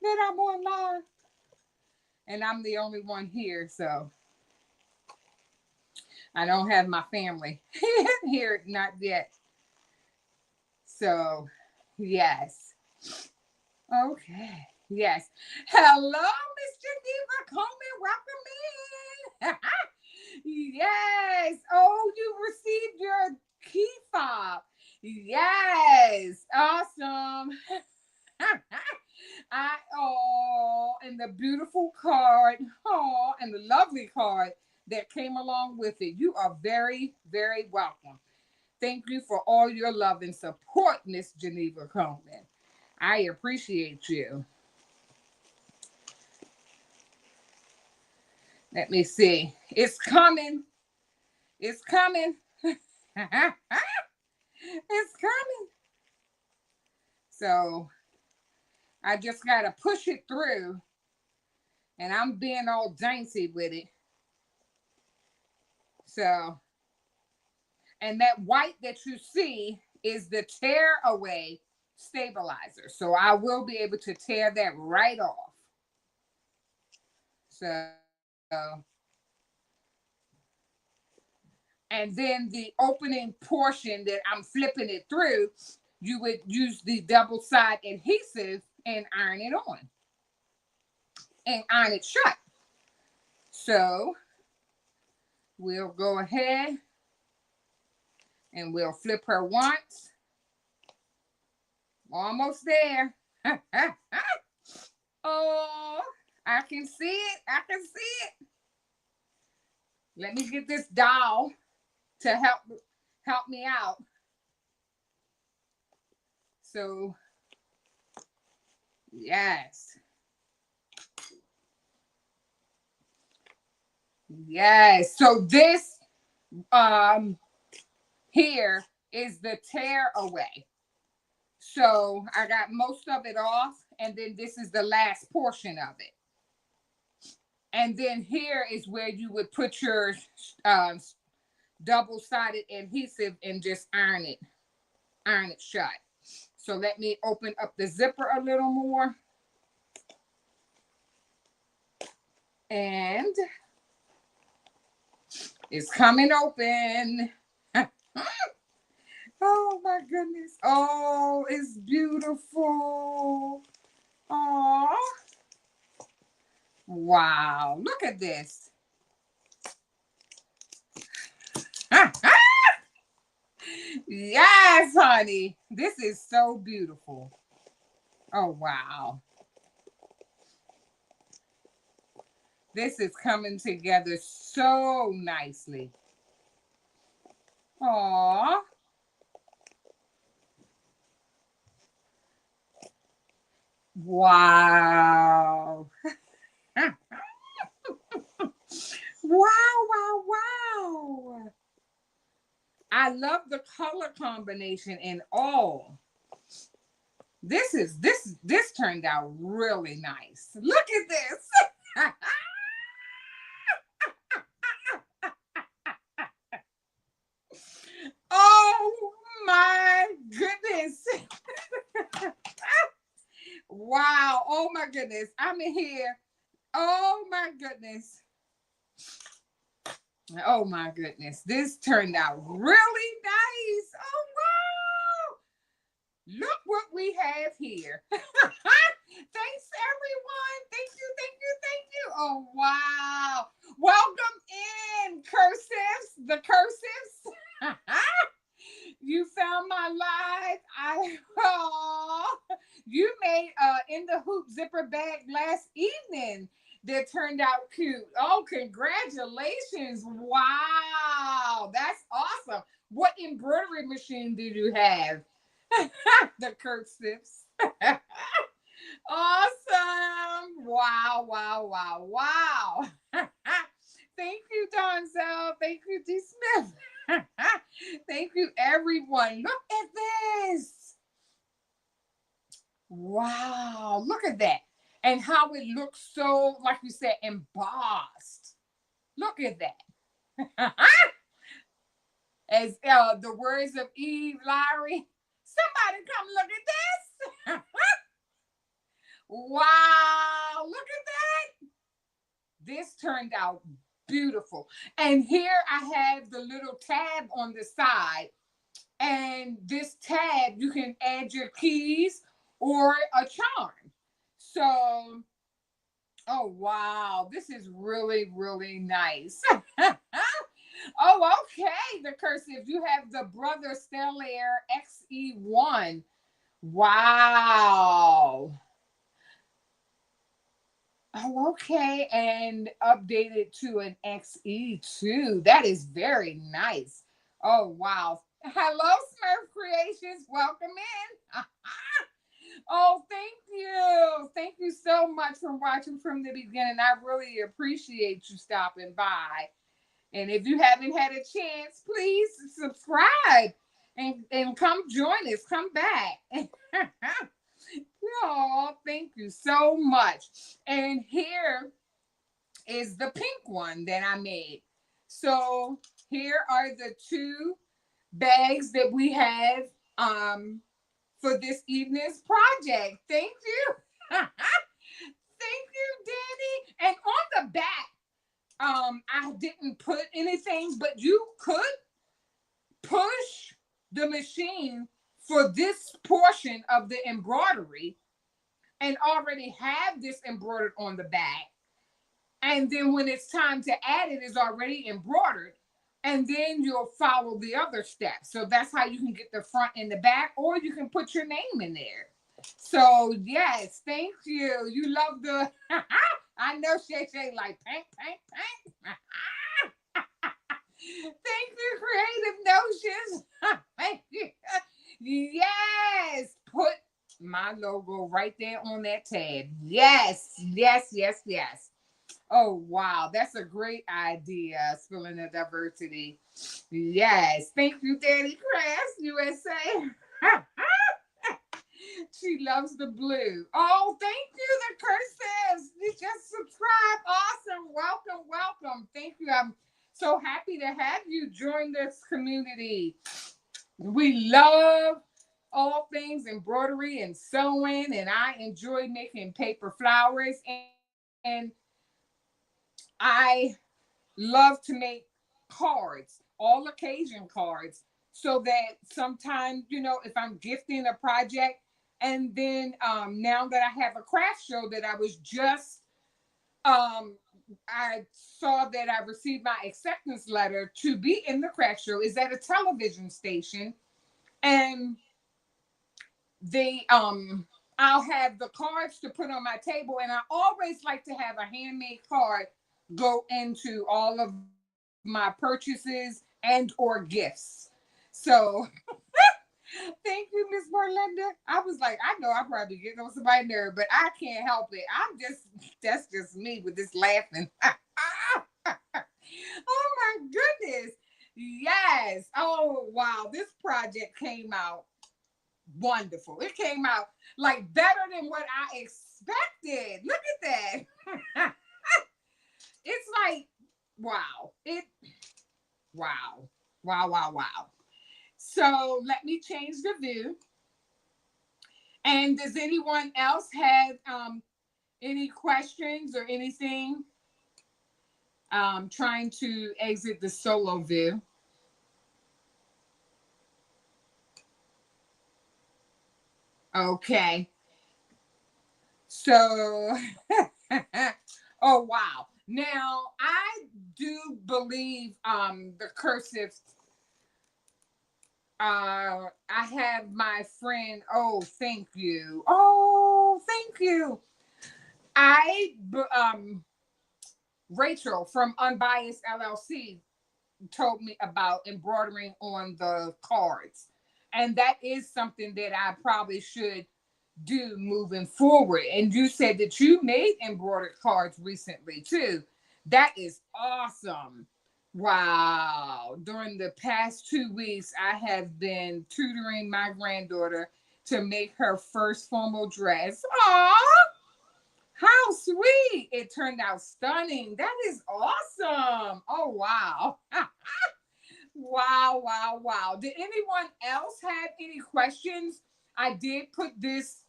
S1: that I'm online. And I'm the only one here, so I don't have my family here, not yet. So, yes. Okay. Yes. Hello, Miss Geneva Coleman. Welcome in. Yes. Oh, you received your key fob. Yes. Awesome. And the beautiful card. Oh, and the lovely card that came along with it. You are very, very welcome. Thank you for all your love and support, Miss Geneva Coleman. I appreciate you. Let me see. It's coming. It's coming. It's coming. So I just got to push it through. And I'm being all dainty with it. So, and that white that you see is the tear away stabilizer. So I will be able to tear that right off. So, and then the opening portion that I'm flipping it through, you would use the double side adhesive and iron it on and iron it shut. So we'll go ahead and we'll flip her once. Almost there. Oh, I can see it. I can see it. Let me get this doll to help me out. So, yes. Yes. So this here is the tear away. So I got most of it off, and then this is the last portion of it. And then here is where you would put your double-sided adhesive and just iron it shut. So let me open up the zipper a little more. And it's coming open. Oh my goodness. Oh, it's beautiful. Oh. Wow. Look at this. Yes, honey. This is so beautiful. Oh, wow. This is coming together so nicely. Aw. Wow. Wow, wow. I love the color combination and all. This turned out really nice. Look at this. Oh my goodness. Wow. Oh my goodness. I'm in here. Oh my goodness. Oh my goodness. This turned out really nice. Oh wow. Look what we have here. Thanks everyone. Thank you, thank you, thank you. Oh wow. Welcome in, cursives, the cursives. You found my live. You made in the hoop zipper bag last evening that turned out cute. Oh, congratulations. Wow. That's awesome. What embroidery machine did you have? The cursives. Awesome. Wow, wow, wow, wow. Thank you, Donzel. Thank you, D. Smith. Thank you, everyone. Look at this. Wow, look at that. And how it looks so, like you said, embossed. Look at that. As the words of Eve Lowry, somebody come look at this. Wow, look at that. This turned out beautiful. And here I have the little tab on the side. And this tab, you can add your keys or a charm. So, oh, wow, this is really, really nice. Oh, okay. The cursive. You have the Brother Stellaire XE1. Wow. Oh, okay. And updated to an XE2. That is very nice. Oh, wow. Hello, Smurf Creations. Welcome in. Oh, thank you. Thank you so much for watching from the beginning. I really appreciate you stopping by. And if you haven't had a chance, please subscribe and come join us. Come back. Oh, thank you so much. And here is the pink one that I made. So here are the two bags that we have for this evening's project. Thank you. Thank you, Danny. And on the back, I didn't put anything, but you could push the machine for this portion of the embroidery and already have this embroidered on the back. And then when it's time to add it, it's already embroidered. And then you'll follow the other steps. So that's how you can get the front and the back, or you can put your name in there. So yes, thank you. You love the I know Shay Shay like paint, paint, paint. Thank you, Creative Notions. Thank you. Yes, put my logo right there on that tab. Yes, yes, yes, yes. Oh, wow. That's a great idea, spilling the diversity. Yes. Thank you, Danny Crafts, USA. She loves the blue. Oh, thank you, the cursives. You just subscribe. Awesome. Welcome, welcome. Thank you. I'm so happy to have you join this community. We love all things embroidery and sewing, and I enjoy making paper flowers, and I love to make cards, all occasion cards, so that sometimes, if I'm gifting a project, and then now that I have a craft show that I was just, I saw that I received my acceptance letter to be in the craft show is at a television station, and they I'll have the cards to put on my table, and I always like to have a handmade card go into all of my purchases and or gifts. So thank you, Miss Marlinda. I was like, I know I'm probably getting on somebody's nerve, but I can't help it. That's just me with this laughing. Oh my goodness. Yes. Oh wow. This project came out wonderful. It came out like better than what I expected. Look at that. It's like, wow. Wow. Wow, wow, wow. So let me change the view. And does anyone else have any questions or anything? Trying to exit the solo view. Okay. So, oh wow. Now I do believe the cursive. I have my friend. Oh, thank you. Oh, thank you. I Rachel from Unbiased LLC told me about embroidering on the cards, and that is something that I probably should do moving forward. And you said that you made embroidered cards recently too. That is awesome. Wow. During the past 2 weeks, I have been tutoring my granddaughter to make her first formal dress. Aw, how sweet. It turned out stunning. That is awesome. Oh, wow. Wow, wow, wow. Did anyone else have any questions? I did put this,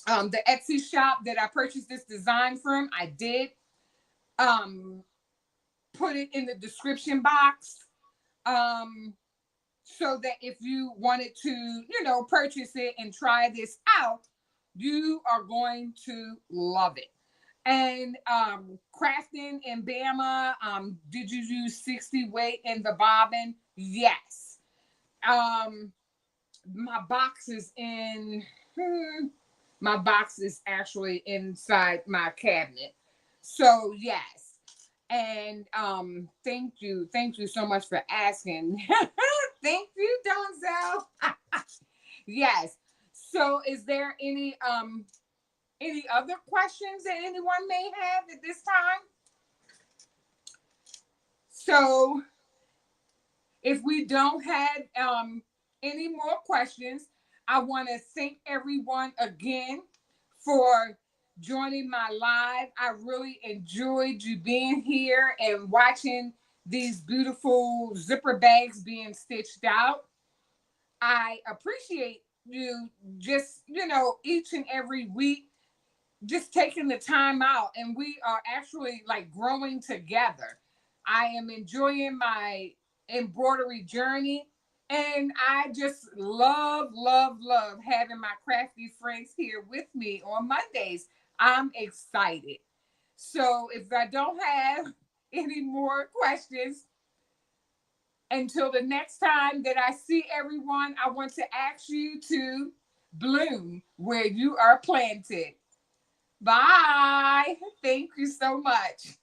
S1: the Etsy shop that I purchased this design from, I did um, put it in the description box. Um, so that if you wanted to, purchase it and try this out, you are going to love it. And crafting in Bama, did you use 60 weight in the bobbin? Yes. Um, my box is in, my box is actually inside my cabinet. So yes. And thank you so much for asking. Thank you, Donzel. Yes. So is there any other questions that anyone may have at this time? So if we don't have any more questions, I want to thank everyone again for joining my live. I really enjoyed you being here and watching these beautiful zipper bags being stitched out. I appreciate you just, each and every week just taking the time out, and we are actually like growing together. I am enjoying my embroidery journey, and I just love having my crafty friends here with me on Mondays. I'm excited. So if I don't have any more questions, until the next time that I see everyone, I want to ask you to bloom where you are planted. Bye. Thank you so much.